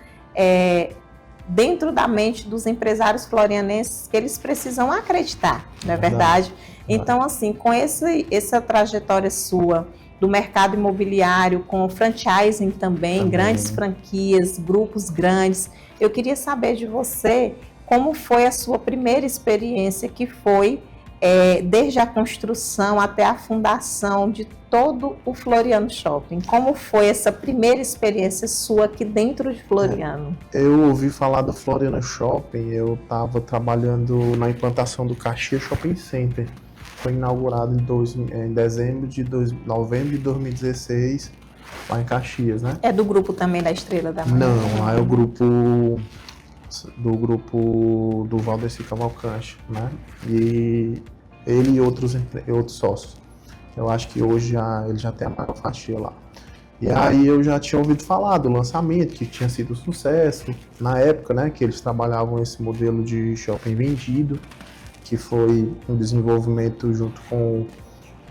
dentro da mente dos empresários florianenses que eles precisam acreditar, não é verdade? Então, assim, com essa trajetória sua do mercado imobiliário, com franchising também, grandes franquias, grupos grandes, eu queria saber de você como foi a sua primeira experiência, que foi desde a construção até a fundação de todo o Floriano Shopping. Como foi essa primeira experiência sua aqui dentro de Floriano? Eu ouvi falar do Floriano Shopping, eu estava trabalhando na implantação do Caxias Shopping Center. Foi inaugurado em novembro de 2016, lá em Caxias, né? É do grupo também da Estrela da Manhã? Não, lá é o grupo do Valdeci Cavalcante, né? E ele e outros sócios. Eu acho que hoje ele já tem a maior fatia lá. E aí eu já tinha ouvido falar do lançamento, que tinha sido um sucesso. Na época, né, que eles trabalhavam esse modelo de shopping vendido, que foi um desenvolvimento junto com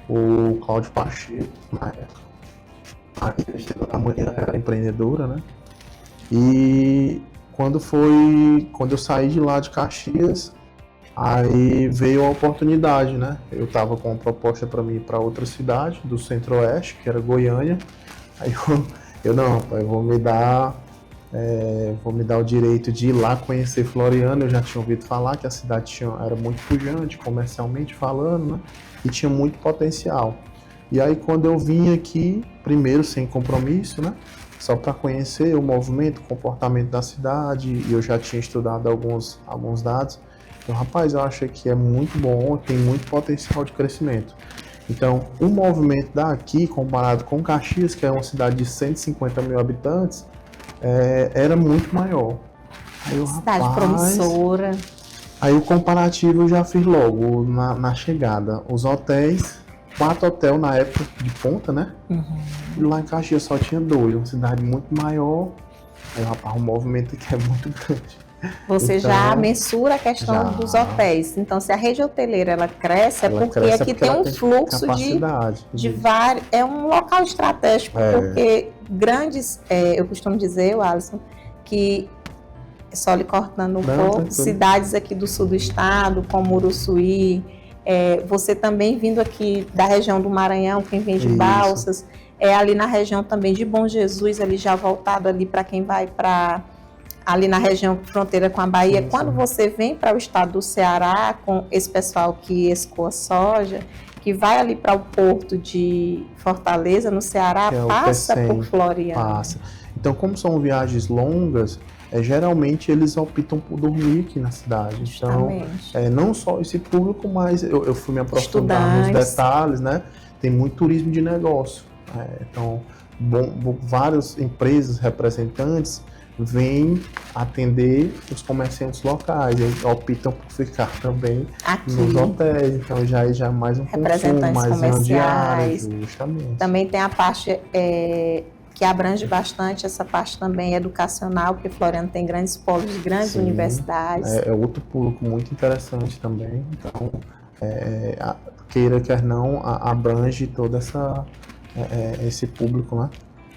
o Cláudio Pacheco, na época. A mulher era empreendedora, né? E quando eu saí de lá de Caxias, aí veio a oportunidade, né? Eu estava com uma proposta para mim para outra cidade do Centro-Oeste, que era Goiânia. Aí eu não, rapaz, vou me dar o direito de ir lá conhecer Floriano. Eu já tinha ouvido falar que a cidade era muito pujante, comercialmente falando, né? E tinha muito potencial. E aí quando eu vim aqui, primeiro sem compromisso, né? Só para conhecer o movimento, o comportamento da cidade, e eu já tinha estudado alguns dados. Então, rapaz, eu acho que é muito bom, tem muito potencial de crescimento. Então, o movimento daqui, comparado com Caxias, que é uma cidade de 150 mil habitantes, era muito maior. Aí cidade promissora. Aí o comparativo eu já fiz logo na chegada. Os hotéis, 4 hotéis na época de ponta, né? Uhum. E lá em Caxias só tinha 2, uma cidade muito maior. Aí, rapaz, o movimento aqui é muito grande. Você então, já mensura a questão dos hotéis. Então, se a rede hoteleira ela cresce, porque aqui tem um fluxo de vários. É um local estratégico, porque grandes, eu costumo dizer, Alisson, que, só lhe cortando um pouco, cidades aqui do sul do estado, como Uruçuí, você também vindo aqui da região do Maranhão, quem vem de Balsas, ali na região também de Bom Jesus, ali já voltado ali para quem vai para ali na região fronteira com a Bahia. Sim. Quando você vem para o estado do Ceará, com esse pessoal que escoa soja, que vai ali para o porto de Fortaleza, no Ceará, passa por Floriano. Passa. Então, como são viagens longas, geralmente eles optam por dormir aqui na cidade. Justamente. Então, não só esse público, mas eu fui me aprofundar nos detalhes, né? Tem muito turismo de negócio. Então, várias empresas, representantes, vêm atender os comerciantes locais, eles optam por ficar também aqui nos hotéis, então já é mais um consumo, mais comerciais, justamente. Também tem a parte que abrange bastante essa parte também educacional, porque Floriano tem grandes polos de grandes universidades. É outro público muito interessante também, então queira quer não, abrange todo esse público, né?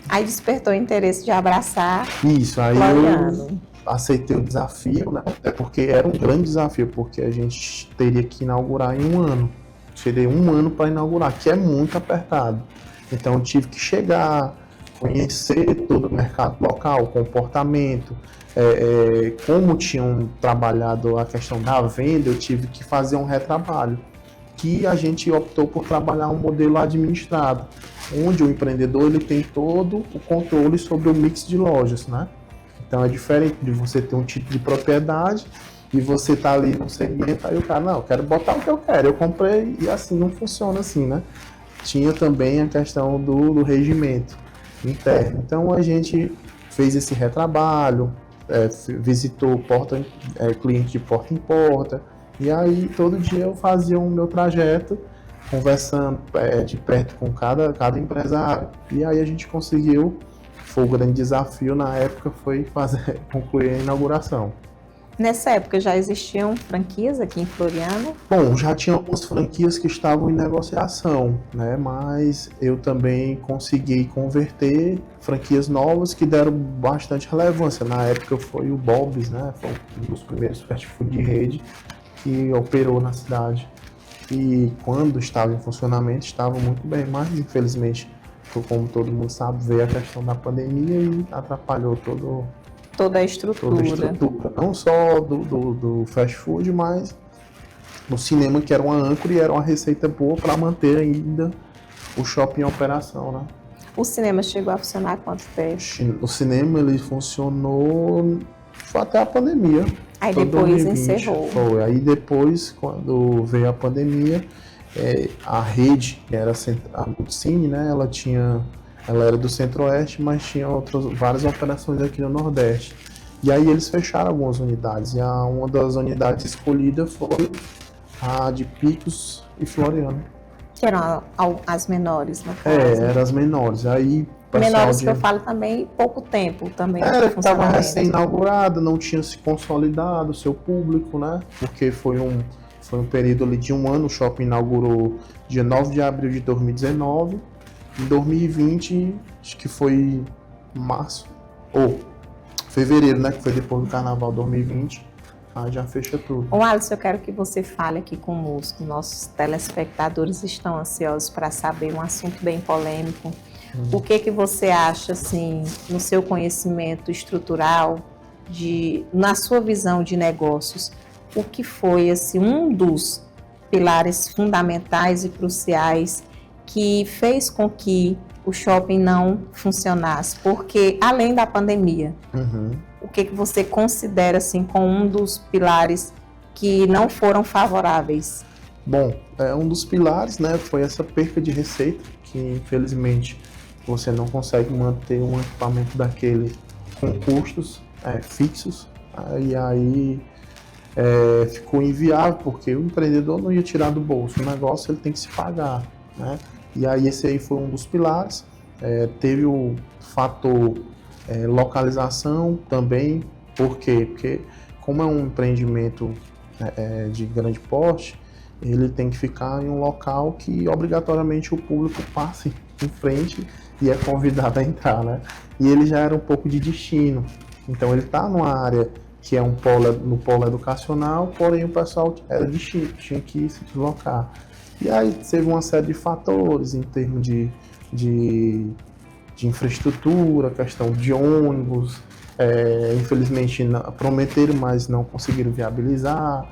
Aí despertou o interesse de abraçar isso, aí Floriano. Eu aceitei o desafio, né? Porque era um grande desafio, porque a gente teria que inaugurar em 1 ano. Seria 1 ano para inaugurar, que é muito apertado. Então eu tive que chegar, conhecer todo o mercado local, o comportamento, como tinham trabalhado a questão da venda, eu tive que fazer um retrabalho, que a gente optou por trabalhar um modelo administrado, onde o empreendedor ele tem todo o controle sobre o mix de lojas, né? Então é diferente de você ter um título de propriedade e você tá ali no segmento, aí o cara, não, eu quero botar o que eu quero, eu comprei, e assim, não funciona assim, né? Tinha também a questão do regimento interno. Então a gente fez esse retrabalho, visitou cliente de porta em porta, e aí todo dia eu fazia o meu trajeto, conversando de perto com cada empresário, e aí a gente conseguiu, foi o grande desafio na época, foi concluir a inauguração. Nessa época já existiam franquias aqui em Floriano? Bom, já tinha algumas franquias que estavam em negociação, né? Mas eu também consegui converter franquias novas que deram bastante relevância. Na época foi o Bob's, né? Foi um dos primeiros fast food de rede que operou na cidade. E quando estava em funcionamento, estava muito bem, mas infelizmente, como todo mundo sabe, veio a questão da pandemia e atrapalhou toda a estrutura. Não só do fast food, mas no cinema, que era uma âncora e era uma receita boa para manter ainda o shopping em operação, né? O cinema chegou a funcionar há quanto tempo? O cinema ele funcionou até a pandemia. Aí depois 2020, encerrou. Foi. Aí depois, quando veio a pandemia, a rede, que era a Multicine, né? Ela era do Centro-Oeste, mas tinha várias operações aqui no Nordeste. E aí eles fecharam algumas unidades. E uma das unidades escolhidas foi a de Picos e Floriano. Que eram as menores, no caso. Eram as menores. Aí, menores que eu falo também, pouco tempo também. Estava recém-inaugurada, não tinha se consolidado o seu público, né? Porque foi um período ali de um ano. O shopping inaugurou dia 9 de abril de 2019. Em 2020, acho que foi março, ou fevereiro, né? Que foi depois do Carnaval 2020, aí já fecha tudo. Alisson, eu quero que você fale aqui conosco. Nossos telespectadores estão ansiosos para saber um assunto bem polêmico. O que você acha, assim, no seu conhecimento estrutural, na sua visão de negócios, o que foi, assim, um dos pilares fundamentais e cruciais que fez com que o shopping não funcionasse? Porque, além da pandemia, o que você considera assim, como um dos pilares que não foram favoráveis? Bom, um dos pilares, né, foi essa perca de receita, que infelizmente você não consegue manter um equipamento daquele com custos fixos, e aí ficou inviável, porque o empreendedor não ia tirar do bolso, o negócio ele tem que se pagar, né? E aí esse aí foi um dos pilares. Teve o fator localização também. Por quê? Porque como é um empreendimento de grande porte, ele tem que ficar em um local que obrigatoriamente o público passe em frente e é convidado a entrar, né? E ele já era um pouco de destino. Então ele está numa área que é no polo educacional, porém o pessoal era destino, tinha que se deslocar. E aí teve uma série de fatores em termos de infraestrutura, questão de ônibus, infelizmente prometeram, mas não conseguiram viabilizar.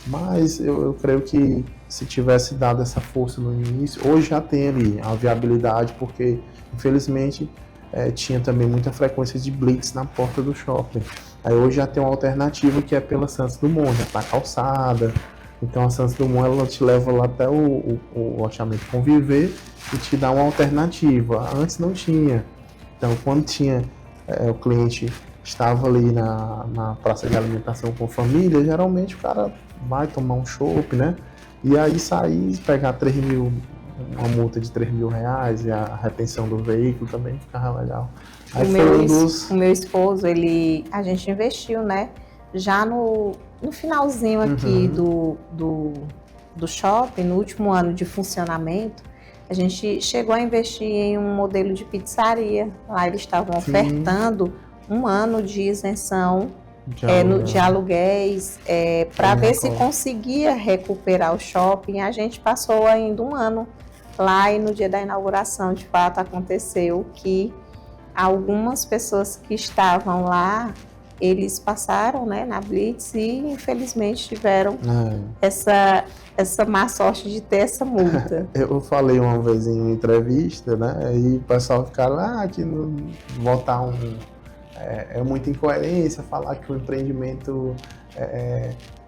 Mas eu creio que se tivesse dado essa força no início, hoje já tem ali a viabilidade, porque infelizmente tinha também muita frequência de blitz na porta do shopping. Aí hoje já tem uma alternativa que é pela Santos Dumont, já está calçada. Então a Santos Dumont ela te leva lá até o loteamento Conviver e te dá uma alternativa. Antes não tinha. Então quando tinha o cliente estava ali na praça de alimentação com família, geralmente o cara vai tomar um chopp, né? E aí sair, pegar 3 mil, uma multa de 3 mil reais e a retenção do veículo também ficava legal. Aí o meu esposo, a gente investiu, né? Já no finalzinho aqui do shopping, no último ano de funcionamento, a gente chegou a investir em um modelo de pizzaria. Lá eles estavam ofertando um ano de isenção de aluguéis, para ver se conseguia recuperar o shopping. A gente passou ainda um ano lá e no dia da inauguração, de fato, aconteceu que algumas pessoas que estavam lá, eles passaram, né, na Blitz e infelizmente tiveram essa má sorte de ter essa multa. Eu falei uma vez em uma entrevista, né, e o pessoal ficaram, que votar é muita incoerência, falar que o empreendimento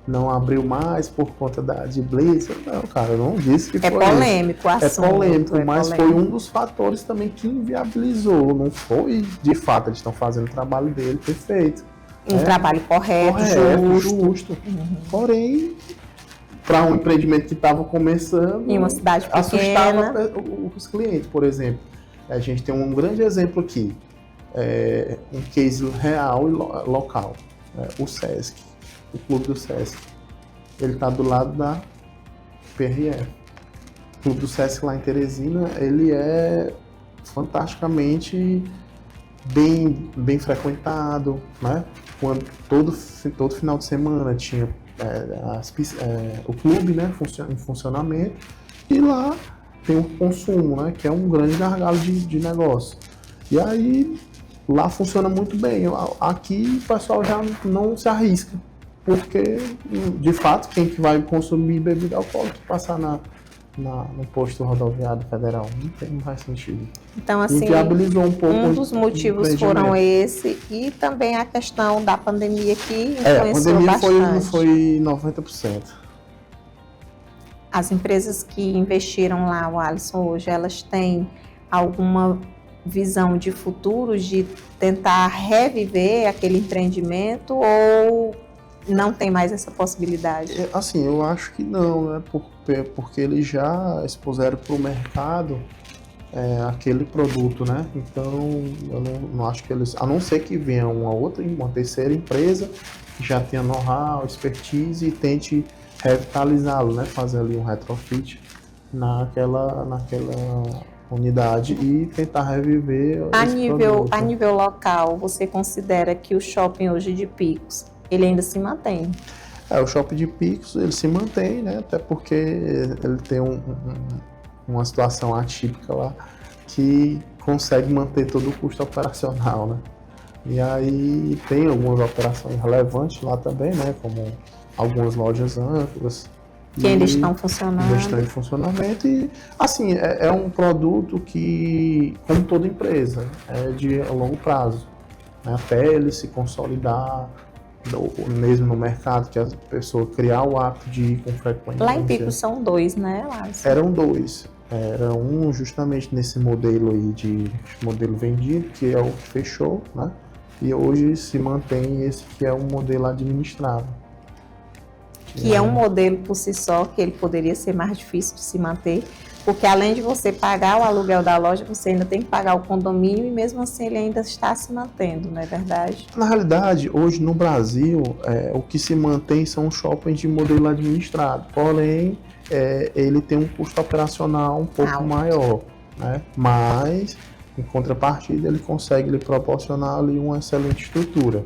não abriu mais por conta de Blitz. Não, cara, eu não disse que foi polêmico o assunto. É polêmico, mas foi um dos fatores também que inviabilizou. Não foi, de fato, eles estão fazendo o trabalho dele perfeito. Um trabalho correto, justo. Porém, para um empreendimento que estava começando, em uma cidade pequena, assustava os clientes, por exemplo. A gente tem um grande exemplo aqui, um case real e local, o Sesc. O clube do Sesc, ele está do lado da PRF. O clube do Sesc lá em Teresina, ele é fantasticamente bem frequentado, né? Quando todo final de semana tinha o clube, né, em funcionamento, e lá tem o consumo, né, que é um grande gargalo de negócio. E aí lá funciona muito bem. Aqui o pessoal já não se arrisca, porque, de fato, quem que vai consumir bebida alcoólica passar no posto rodoviário federal? Não faz sentido. Então, assim, inviabilizou um pouco. Um dos motivos foram esse e também a questão da pandemia que influenciou bastante. A pandemia foi 90%. As empresas que investiram lá, o Alisson, hoje, elas têm alguma visão de futuro, de tentar reviver aquele empreendimento ou não tem mais essa possibilidade? Assim, eu acho que não, né? Porque eles já expuseram para o mercado aquele produto, né? Então, eu não acho que eles... A não ser que venha uma terceira empresa que já tenha know-how, expertise e tente revitalizá-lo, né? Fazer ali um retrofit naquela unidade e tentar reviver a nível local, você considera que o shopping hoje de Picos ele ainda se mantém? O shopping de Picos, ele se mantém, né? Até porque ele tem uma situação atípica lá que consegue manter todo o custo operacional, né? E aí tem algumas operações relevantes lá também, né? Como algumas lojas âncoras. Que ainda estão funcionando. Ainda estão em funcionamento e, assim, é um produto que, como toda empresa, é de longo prazo, né? Até ele se consolidar, mesmo no mercado, que a pessoa criar o hábito de ir com frequência. Lá em Pico são 2, né, Lázaro? Eram 2. Era um justamente nesse modelo aí de modelo vendido, que é o que fechou, né? E hoje se mantém esse que é um modelo administrado. Que é um modelo por si só, que ele poderia ser mais difícil de se manter, porque além de você pagar o aluguel da loja, você ainda tem que pagar o condomínio e mesmo assim ele ainda está se mantendo, não é verdade? Na realidade, hoje no Brasil, o que se mantém são shoppings de modelo administrado, porém, ele tem um custo operacional um pouco maior, né? Mas, em contrapartida, ele consegue lhe proporcionar ali uma excelente estrutura.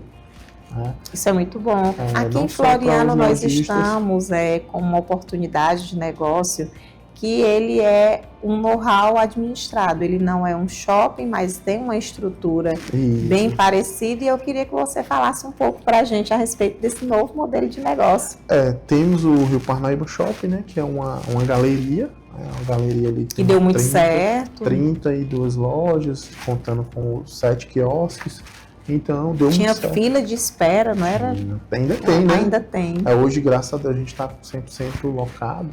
Isso é muito bom. Aqui em Floriano nós estamos com uma oportunidade de negócio que ele é um know-how administrado. Ele não é um shopping, mas tem uma estrutura bem parecida e eu queria que você falasse um pouco para a gente a respeito desse novo modelo de negócio. Temos o Rio Parnaíba Shopping, né, que é uma galeria. Uma galeria ali que deu muito certo. 32 lojas, contando com 7 quiosques. Então, deu Tinha muito certo. Fila de espera, não era? Ainda tem, né? Ainda tem. Hoje, graças a Deus, a gente está 100% locado.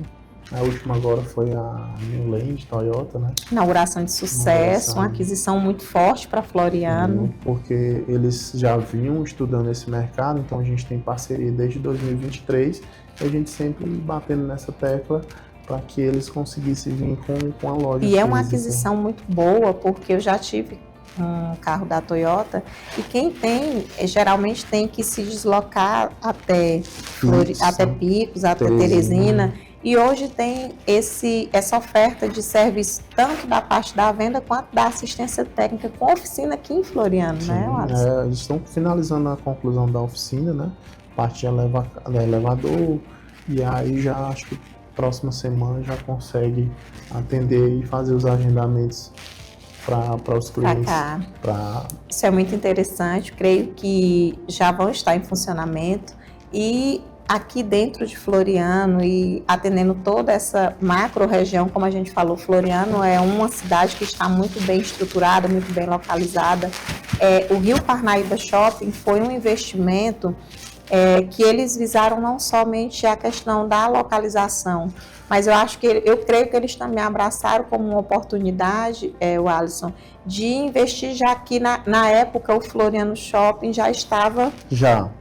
A última agora foi a New Land Toyota, né? Inauguração de sucesso, uma aquisição muito forte para Floriano. Porque eles já vinham estudando esse mercado, então a gente tem parceria desde 2023 e a gente sempre batendo nessa tecla para que eles conseguissem vir com a loja. E é uma aquisição muito boa, porque eu já tive um carro da Toyota e quem tem, geralmente tem que se deslocar até Picos, até Teresina. E hoje tem essa oferta de serviço tanto da parte da venda quanto da assistência técnica com oficina aqui em Floriano, né, Alisson? Eles estão finalizando a conclusão da oficina, né? Parte de elevador, e aí já acho que próxima semana já consegue atender e fazer os agendamentos para os clientes. Isso é muito interessante, creio que já vão estar em funcionamento e aqui dentro de Floriano e atendendo toda essa macro-região, como a gente falou, Floriano é uma cidade que está muito bem estruturada, muito bem localizada. O Rio Parnaíba Shopping foi um investimento que eles visaram não somente a questão da localização, mas eu creio que eles também abraçaram como uma oportunidade, o Alisson, de investir já aqui na época o Floriano Shopping já estava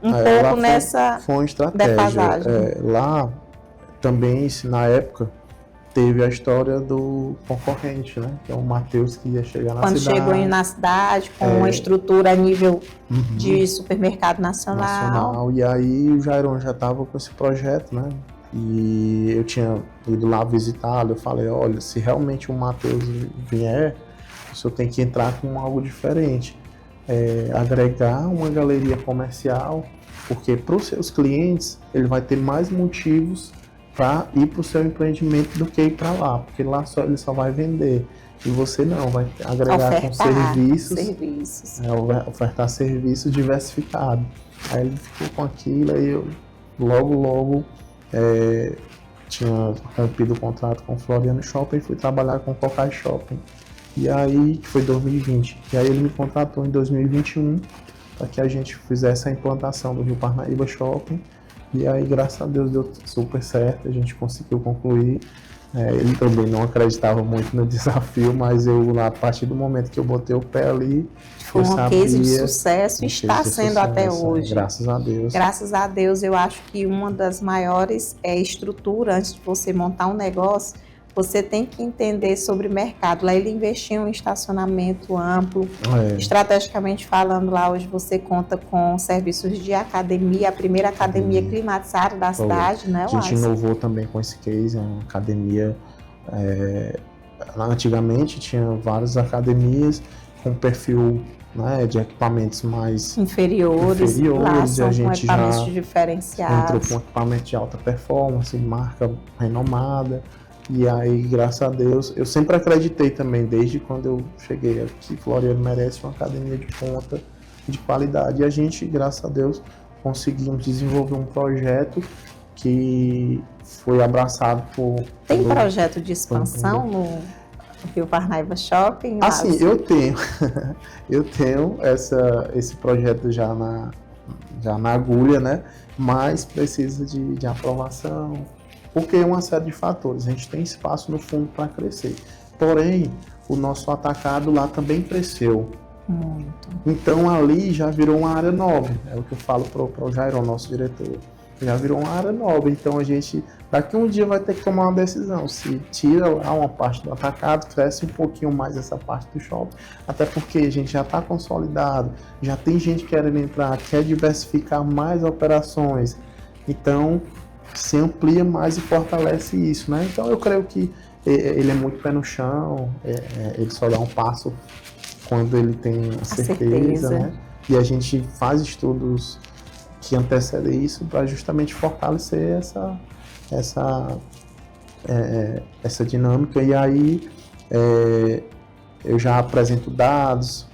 um pouco nessa foi uma estratégia. defasagem. Lá também, na época, teve a história do concorrente, né? Que é o Matheus que ia chegar na cidade. Quando chegou na cidade, com uma estrutura a nível de supermercado nacional. E aí o Jairon já estava com esse projeto, né? E eu tinha ido lá visitá-lo, eu falei, olha, se realmente o Matheus vier, o senhor tem que entrar com algo diferente. Agregar uma galeria comercial, porque para os seus clientes, ele vai ter mais motivos para ir para o seu empreendimento do que ir para lá, porque lá ele só vai vender. E você não, vai agregar com serviços. Ofertar serviços diversificados. Aí ele ficou com aquilo, aí eu logo tinha rompido o contrato com o Floriano Shopping e fui trabalhar com o Cocai Shopping. E aí, que foi 2020. E aí ele me contratou em 2021 para que a gente fizesse a implantação do Rio Parnaíba Shopping. E aí, graças a Deus, deu super certo, a gente conseguiu concluir. Ele também não acreditava muito no desafio, mas a partir do momento que eu botei o pé ali, foi um case de sucesso e está sendo até hoje. Graças a Deus. Graças a Deus, eu acho que uma das maiores estruturas, antes de você montar um negócio, você tem que entender sobre mercado. Lá ele investiu em um estacionamento amplo. Estrategicamente falando, lá hoje você conta com serviços de academia, a primeira academia climatizada da cidade, né? A gente inovou também com esse case, uma academia. Antigamente tinha várias academias com perfil, né, de equipamentos mais inferiores lá são e a gente com equipamentos já diferenciados. Entrou com equipamento de alta performance, marca renomada. E aí, graças a Deus, eu sempre acreditei também, desde quando eu cheguei aqui, Floriano merece uma academia de ponta, de qualidade. E a gente, graças a Deus, conseguimos desenvolver um projeto que foi abraçado por... Tem projeto de expansão no Rio Parnaíba Shopping? Assim, eu tenho. Eu tenho esse projeto já na agulha, né? Mas precisa de aprovação, porque é uma série de fatores. A gente tem espaço no fundo para crescer. Porém, o nosso atacado lá também cresceu. Muito. Então ali já virou uma área nobre. É o que eu falo para o Jairon, nosso diretor. Já virou uma área nobre. Então a gente, daqui um dia, vai ter que tomar uma decisão. Se tira lá uma parte do atacado, cresce um pouquinho mais essa parte do shopping. Até porque a gente já está consolidado, já tem gente querendo entrar, quer diversificar mais operações. Então se amplia mais e fortalece isso, né? Então eu creio que ele é muito pé no chão, ele só dá um passo quando ele tem a certeza, né? E a gente faz estudos que antecedem isso para justamente fortalecer essa dinâmica. E aí eu já apresento dados,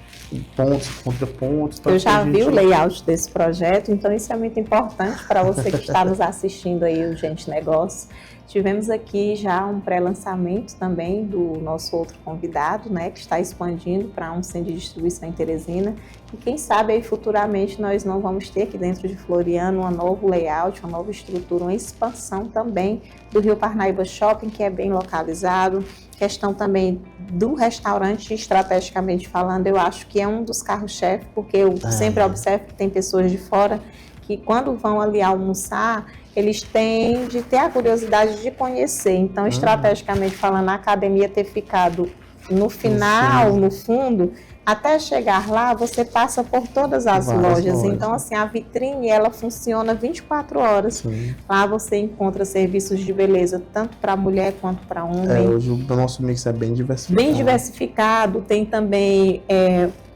pontos, contrapontos. Eu já vi o layout desse projeto, então isso é muito importante para você que está nos assistindo aí, o Gente Negócio. Tivemos aqui já um pré-lançamento também do nosso outro convidado, né, que está expandindo para um centro de distribuição em Teresina. E quem sabe aí futuramente nós não vamos ter aqui dentro de Floriano um novo layout, uma nova estrutura, uma expansão também do Rio Parnaíba Shopping, que é bem localizado. Questão também do restaurante, estrategicamente falando, eu acho que é um dos carros-chefe, porque eu sempre observo que tem pessoas de fora que quando vão ali almoçar, eles têm de ter a curiosidade de conhecer. Então, estrategicamente falando, a academia ter ficado no final, no fundo, até chegar lá, você passa por todas as lojas. Então, assim, a vitrine, ela funciona 24 horas. Sim. Lá você encontra serviços de beleza, tanto para mulher quanto para homem. Hoje o nosso mix é bem diversificado. Bem diversificado. Tem também...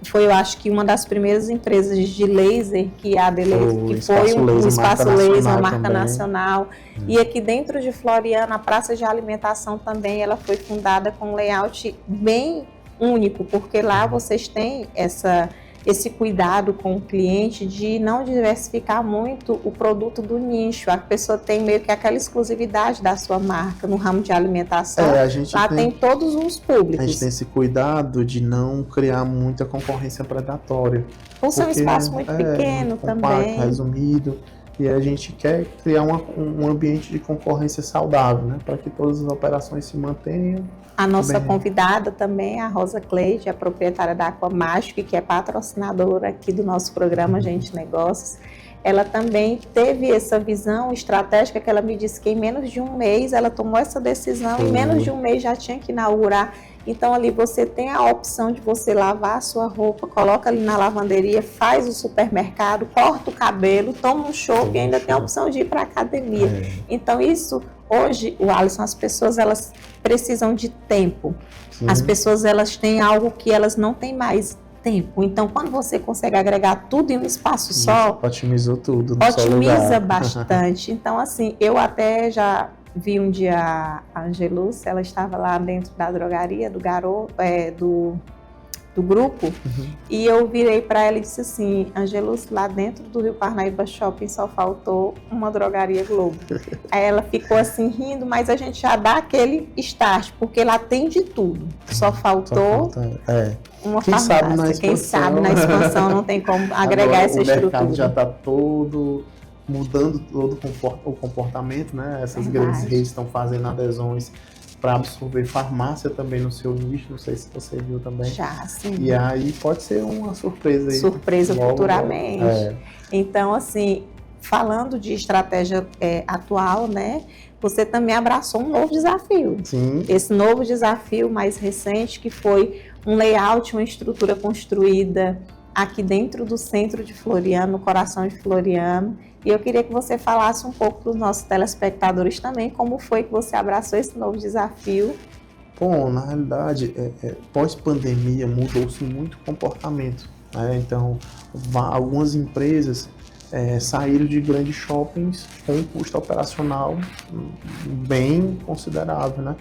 foi, eu acho que uma das primeiras empresas de laser que a Delaser, que foi o Espaço Laser, uma marca nacional. E aqui dentro de Floriano, a praça de alimentação também, ela foi fundada com um layout bem único, porque lá vocês têm esse cuidado com o cliente de não diversificar muito o produto do nicho. A pessoa tem meio que aquela exclusividade da sua marca no ramo de alimentação. Lá tem todos os públicos. A gente tem esse cuidado de não criar muita concorrência predatória. Por ser um espaço muito pequeno também. Resumido. E a gente quer criar um ambiente de concorrência saudável, né? Para que todas as operações se mantenham. A nossa convidada também, a Rosa Cleide, a proprietária da Aquamágica, que é patrocinadora aqui do nosso programa Gente Negócios. Ela também teve essa visão estratégica que ela me disse que em menos de um mês ela tomou essa decisão, em menos de um mês já tinha que inaugurar. Então ali você tem a opção de você lavar a sua roupa, coloca ali na lavanderia, faz o supermercado, corta o cabelo, toma um chopp e ainda tem a opção de ir para a academia. Então isso, hoje, o Alisson, as pessoas elas precisam de tempo. Sim. As pessoas elas têm algo que elas não têm mais. Tempo. Então, quando você consegue agregar tudo em um espaço só, otimizou tudo. Otimiza bastante. Então, assim, eu até já vi um dia a Angelus, ela estava lá dentro da drogaria do garoto, do grupo, e eu virei para ela e disse assim: Angelus, lá dentro do Rio Parnaíba Shopping só faltou uma drogaria Globo. Aí ela ficou assim rindo, mas a gente já dá aquele start, porque lá tem de tudo. Só faltou uma farmácia. Quem sabe na expansão não tem como agregar essa estrutura. O mercado já está todo mudando todo o comportamento, né? Essas grandes redes estão fazendo adesões para absorver farmácia também no seu nicho, não sei se você viu também. Já, sim. E aí pode ser uma surpresa aí. Surpresa futuramente. Então, assim, falando de estratégia atual, né? Você também abraçou um novo desafio. Sim. Esse novo desafio mais recente, que foi um layout, uma estrutura construída aqui dentro do centro de Floriano, no coração de Floriano. E eu queria que você falasse um pouco para os nossos telespectadores também, como foi que você abraçou esse novo desafio. Bom, na realidade, pós-pandemia mudou-se muito o comportamento, né? Então, algumas empresas saíram de grandes shoppings com um custo operacional bem considerável, né?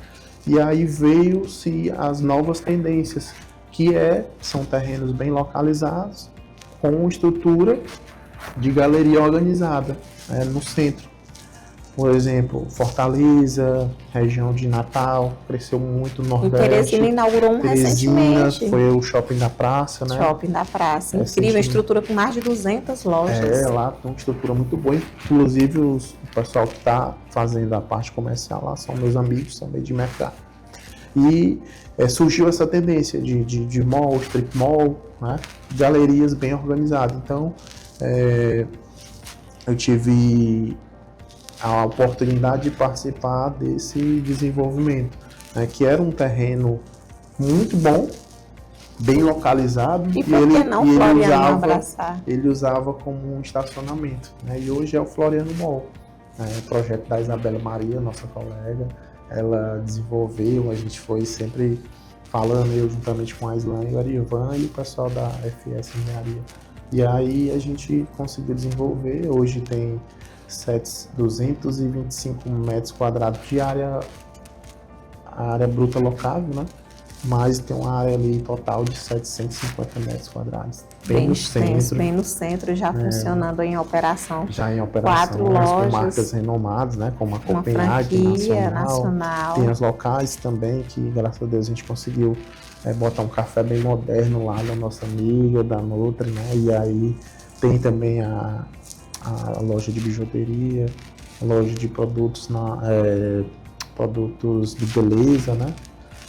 E aí veio-se as novas tendências, que são terrenos bem localizados, com estrutura de galeria organizada no centro. Por exemplo, Fortaleza, região de Natal, cresceu muito no Nordeste. Em Teresina inaugurou um recentemente. Foi o Shopping da Praça, né? Shopping da Praça, incrível, estrutura com mais de 200 lojas. Lá tem uma estrutura muito boa, inclusive o pessoal que está fazendo a parte comercial lá são meus amigos também de mercado. E surgiu essa tendência de mall, strip mall, né? Galerias bem organizadas. Então, eu tive a oportunidade de participar desse desenvolvimento, né, que era um terreno muito bom, bem localizado, e por que não Floriano abraçar? Ele usava como um estacionamento, né, e hoje é o Floriano Mall, o projeto da Isabela Maria, nossa colega, ela desenvolveu, a gente foi sempre falando, eu juntamente com a Islã e o Arivan e o pessoal da FS Engenharia. E aí a gente conseguiu desenvolver, hoje tem 225 metros quadrados de área bruta locável, né? Mas tem uma área ali total de 750 metros quadrados. Bem no centro. Bem no centro, já funcionando em operação. Já em operação, 4 lojas, com marcas renomadas, né? Como a Copenhague Nacional. Tem as locais também, que graças a Deus a gente conseguiu botar um café bem moderno lá da nossa amiga, da Nutri, né? E aí tem também a loja de bijuteria, a loja de produtos, produtos de beleza, né?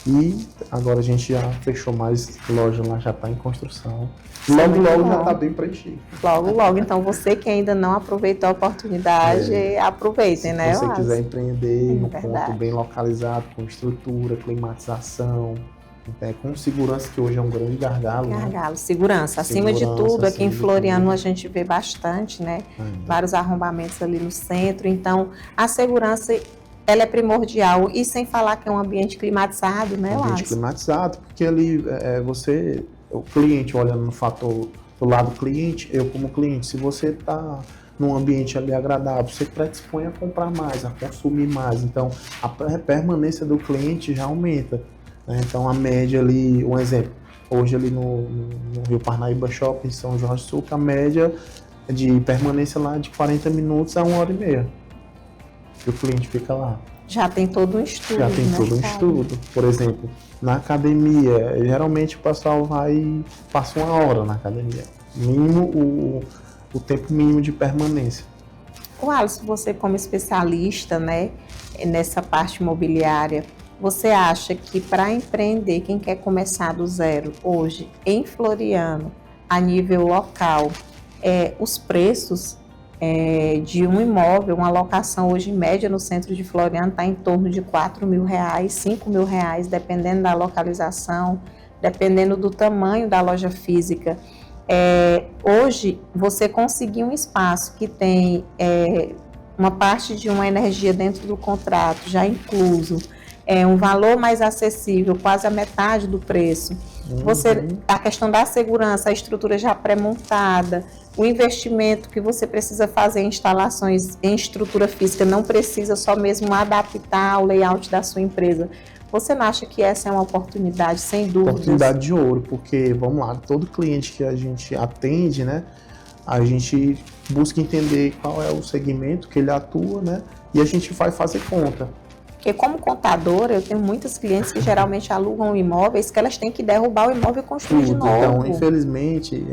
E agora a gente já fechou mais loja lá, já está em construção. Logo já está bem preenchido. Logo. Então você que ainda não aproveitou a oportunidade, aproveitem, né? Se você quiser empreender em um ponto bem localizado, com estrutura, climatização, com segurança, que hoje é um grande gargalo. Segurança. Acima de tudo, aqui em Floriano a gente vê bastante, né? Vários arrombamentos ali no centro. Então, a segurança, ela é primordial. E sem falar que é um ambiente climatizado, né, ambiente climatizado, porque ali o cliente olhando no fator do lado do cliente, eu como cliente, se você está num ambiente ali agradável, você predispõe a comprar mais, a consumir mais. Então, a permanência do cliente já aumenta. né? Então a média ali, um exemplo, hoje ali no Rio Parnaíba Shopping, São Jorge do Sul, a média de permanência lá de 40 minutos a 1h30 que o cliente fica lá. Já tem todo um estudo. Já tem todo um estudo. Por exemplo, na academia, geralmente o pessoal passa 1 hora na academia. Mínimo, o tempo mínimo de permanência. O Alisson, você como especialista, né, nessa parte imobiliária, você acha que para empreender, quem quer começar do zero hoje em Floriano, a nível local, os preços de um imóvel, uma locação hoje em média no centro de Floriano está em torno de R$4.000, R$5.000, dependendo da localização, dependendo do tamanho da loja física. Hoje, você conseguir um espaço que tem uma parte de uma energia dentro do contrato já incluso, um valor mais acessível, quase a metade do preço. A questão da segurança, a estrutura já pré-montada, o investimento que você precisa fazer em instalações em estrutura física, não precisa só mesmo adaptar o layout da sua empresa. Você não acha que essa é uma oportunidade, sem dúvida? Oportunidade de ouro, porque, vamos lá, todo cliente que a gente atende, né, a gente busca entender qual é o segmento que ele atua, né, e a gente vai fazer conta. Porque como contadora, eu tenho muitos clientes que geralmente alugam imóveis que elas têm que derrubar o imóvel e construir de novo. Então, infelizmente,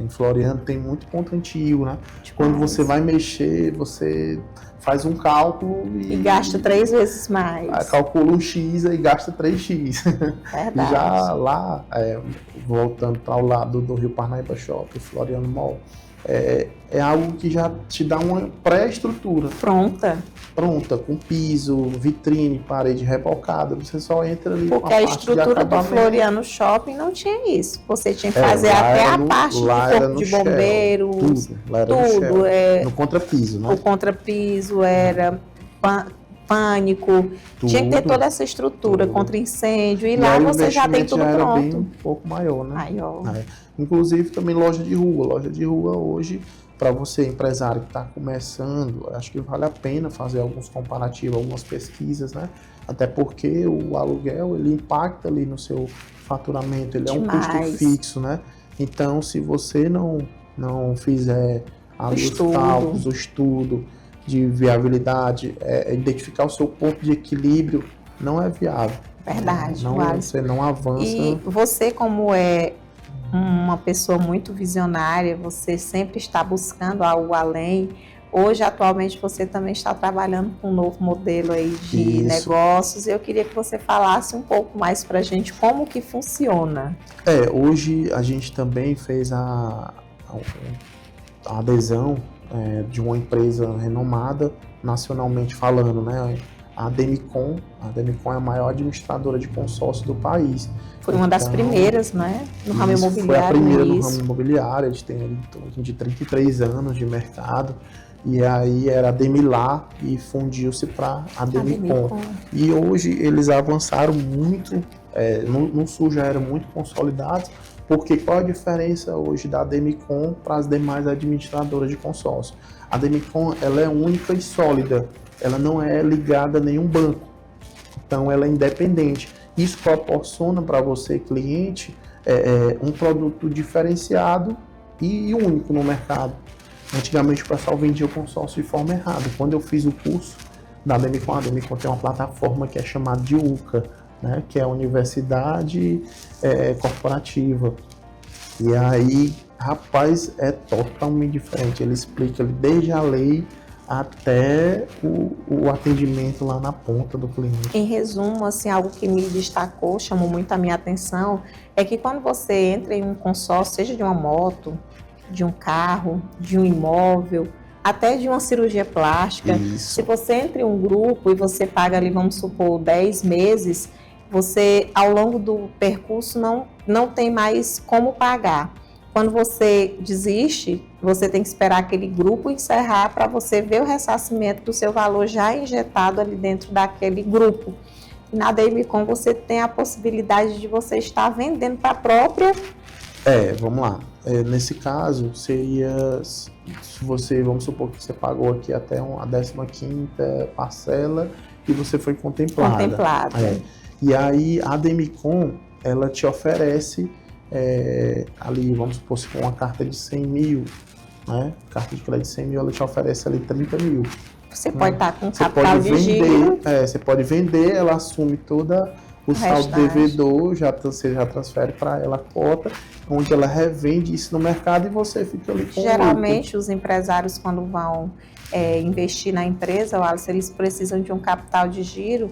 em Floriano tem muito ponto antigo, né? Quando você vai mexer, você faz um cálculo e gasta 3 vezes mais. Calcula um X e gasta 3X. Verdade. Já lá, voltando para o lado do Rio Parnaíba Shopping, Floriano Mall, é algo que já te dá uma pré-estrutura. Pronta, com piso, vitrine, parede rebocada, você só entra ali. Porque a estrutura do Floriano Shopping não tinha isso. Você tinha que fazer até a parte do corpo de bombeiros, tudo. No contrapiso, né? O contrapiso era pânico, tinha que ter toda essa estrutura contra incêndio, e lá você já tem tudo pronto. Era bem um pouco maior, né? Inclusive também loja de rua. Loja de rua hoje, para você, empresário que está começando, acho que vale a pena fazer alguns comparativos, algumas pesquisas, né? Até porque o aluguel, ele impacta ali no seu faturamento, ele é um custo fixo, né? Então, se você não fizer os cálculos, o estudo de viabilidade, identificar o seu ponto de equilíbrio, não é viável. Verdade. Você não avança. E você, como uma pessoa muito visionária, você sempre está buscando algo além. Hoje, atualmente, você também está trabalhando com um novo modelo aí de negócios. Eu queria que você falasse um pouco mais para a gente como que funciona. Hoje a gente também fez a adesão de uma empresa renomada, nacionalmente falando, né? A Demicon é a maior administradora de consórcio do país. Foi uma das primeiras, né? No ramo imobiliário. Foi a primeira no ramo imobiliário. A gente tem ali de 33 anos de mercado. E aí era a Demilar e fundiu-se para a Demicon. E hoje eles avançaram muito, no Sul já eram muito consolidados. Porque qual a diferença hoje da Demicon para as demais administradoras de consórcio? A Demicon, ela é única e sólida. Ela não é ligada a nenhum banco, então ela é independente. Isso proporciona para você, cliente, um produto diferenciado e único no mercado. Antigamente o pessoal vendia o consórcio de forma errada. Quando eu fiz o curso da Demicon, a Demicon tem uma plataforma que é chamada de UCA, né, que é a Universidade Corporativa. E aí, rapaz, é totalmente diferente. Ele explica desde a lei até o atendimento lá na ponta do cliente. Em resumo, assim, algo que me destacou, chamou muito a minha atenção, é que quando você entra em um consórcio, seja de uma moto, de um carro, de um imóvel, até de uma cirurgia plástica, se você entra em um grupo e você paga ali, vamos supor, 10 meses, você, ao longo do percurso, não tem mais como pagar. Quando você desiste, você tem que esperar aquele grupo encerrar para você ver o ressarcimento do seu valor já injetado ali dentro daquele grupo. E na Demicon você tem a possibilidade de você estar vendendo para a própria... Vamos lá. Nesse caso, seria... Se você, vamos supor que você pagou aqui até a 15ª parcela e você foi contemplada. E aí a Demicon, ela te oferece ali, vamos supor, se for uma carta de 100 mil, né? Carta de crédito de 100 mil, ela te oferece ali 30 mil. Você pode estar com Você capital pode de giro. você pode vender, ela assume toda o saldo devedor, você já transfere para ela a cota, onde ela revende isso no mercado e você fica ali com Geralmente, os empresários, quando vão investir na empresa, Wallace, eles precisam de um capital de giro.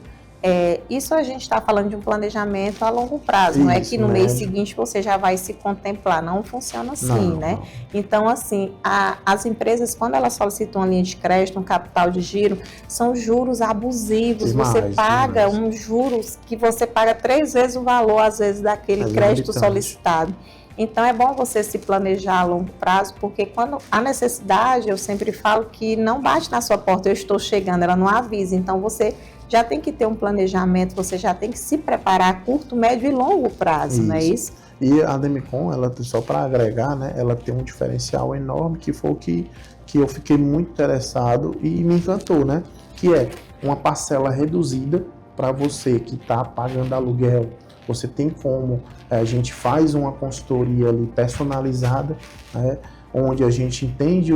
Isso a gente está falando de um planejamento a longo prazo, não é que no mês seguinte você já vai se contemplar, não funciona assim, né? Não. Então, assim, as empresas, quando elas solicitam uma linha de crédito, um capital de giro, são juros abusivos, você paga uns juros que você paga 3 vezes o valor, às vezes, daquele crédito solicitado. Então, é bom você se planejar a longo prazo, porque quando a necessidade, eu sempre falo que não bate na sua porta, eu estou chegando, ela não avisa, então você já tem que ter um planejamento, você já tem que se preparar a curto, médio e longo prazo, não é isso? E a Demicon, ela, só para agregar, né, ela tem um diferencial enorme, que foi o que eu fiquei muito interessado e me encantou, né? Que é uma parcela reduzida para você que está pagando aluguel. Você tem como, a gente faz uma consultoria ali personalizada, né, onde a gente entende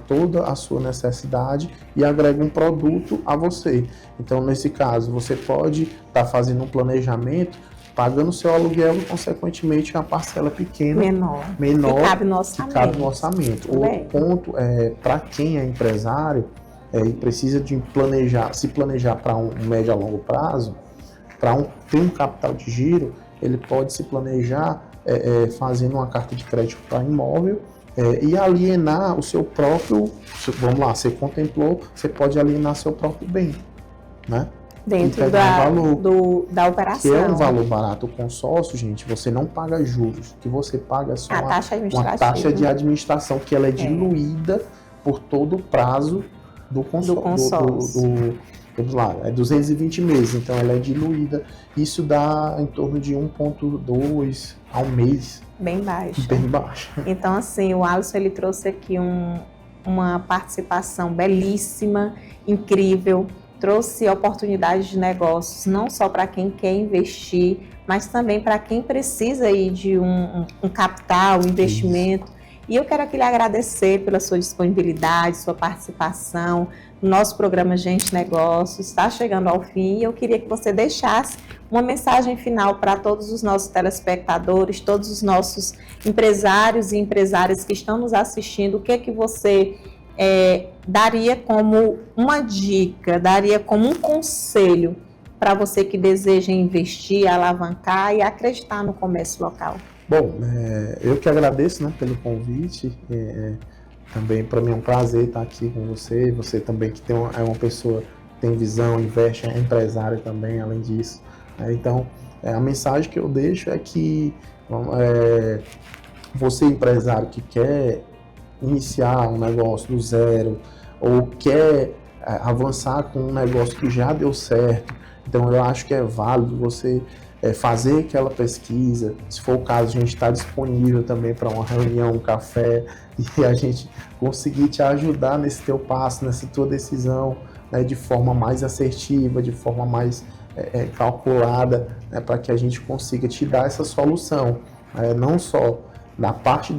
toda a sua necessidade e agrega um produto a você. Então, nesse caso, você pode estar fazendo um planejamento, pagando seu aluguel e, consequentemente, uma parcela pequena, menor que cabe no orçamento. Outro ponto é, para quem é empresário e precisa de se planejar para um médio a longo prazo, ter um capital de giro, ele pode se planejar fazendo uma carta de crédito para imóvel, e alienar o seu próprio, vamos lá, você contemplou, você pode alienar seu próprio bem, né? Dentro da operação. Que é um valor barato. O consórcio, gente, você não paga juros, o que você paga é só uma taxa de administração, que ela é diluída por todo o prazo do consórcio. Vamos lá, é 220 meses, então ela é diluída. Isso dá em torno de 1,2 ao mês. Bem baixo. Bem baixo. Então, assim, o Alisson, ele trouxe aqui uma participação belíssima, incrível, trouxe oportunidades de negócios, não só para quem quer investir, mas também para quem precisa aí de um capital, um investimento. Isso. E eu quero aqui lhe agradecer pela sua disponibilidade, sua participação. Nosso programa Gente Negócios está chegando ao fim e eu queria que você deixasse uma mensagem final para todos os nossos telespectadores, todos os nossos empresários e empresárias que estão nos assistindo. O que é que você daria como uma dica, daria como um conselho para você que deseja investir, alavancar e acreditar no comércio local? Bom, eu que agradeço, né, pelo convite. Também para mim é um prazer estar aqui com você. Você também que é uma pessoa que tem visão, investe, é empresário também, além disso. Então, a mensagem que eu deixo é que você, empresário que quer iniciar um negócio do zero ou quer avançar com um negócio que já deu certo, então eu acho que é válido você fazer aquela pesquisa. Se for o caso, a gente está disponível também para uma reunião, um café, e a gente conseguir te ajudar nesse teu passo, nessa tua decisão, né, de forma mais assertiva, de forma mais calculada, né, para que a gente consiga te dar essa solução, não só na parte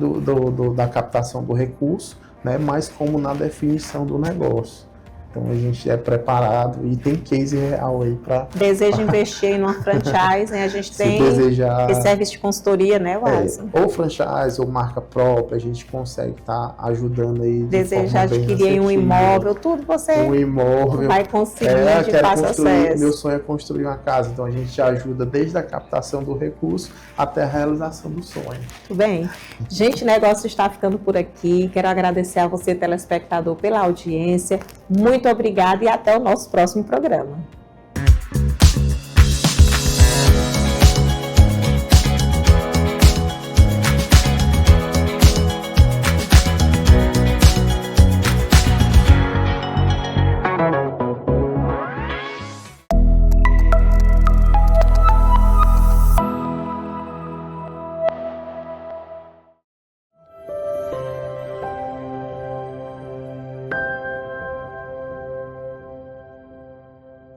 da captação do recurso, né, mas como na definição do negócio. Então a gente é preparado e tem case real aí para... Deseja investir em uma franchise, né? A gente tem esse serviço de consultoria, né, Wallace? Ou franchise ou marca própria, a gente consegue estar ajudando aí. Deseja adquirir um imóvel, tudo você vai conseguir de fácil acesso. Meu sonho é construir uma casa, então a gente ajuda desde a captação do recurso até a realização do sonho. Tudo bem. Gente, negócio está ficando por aqui. Quero agradecer a você, telespectador, pela audiência. Muito obrigada e até o nosso próximo programa.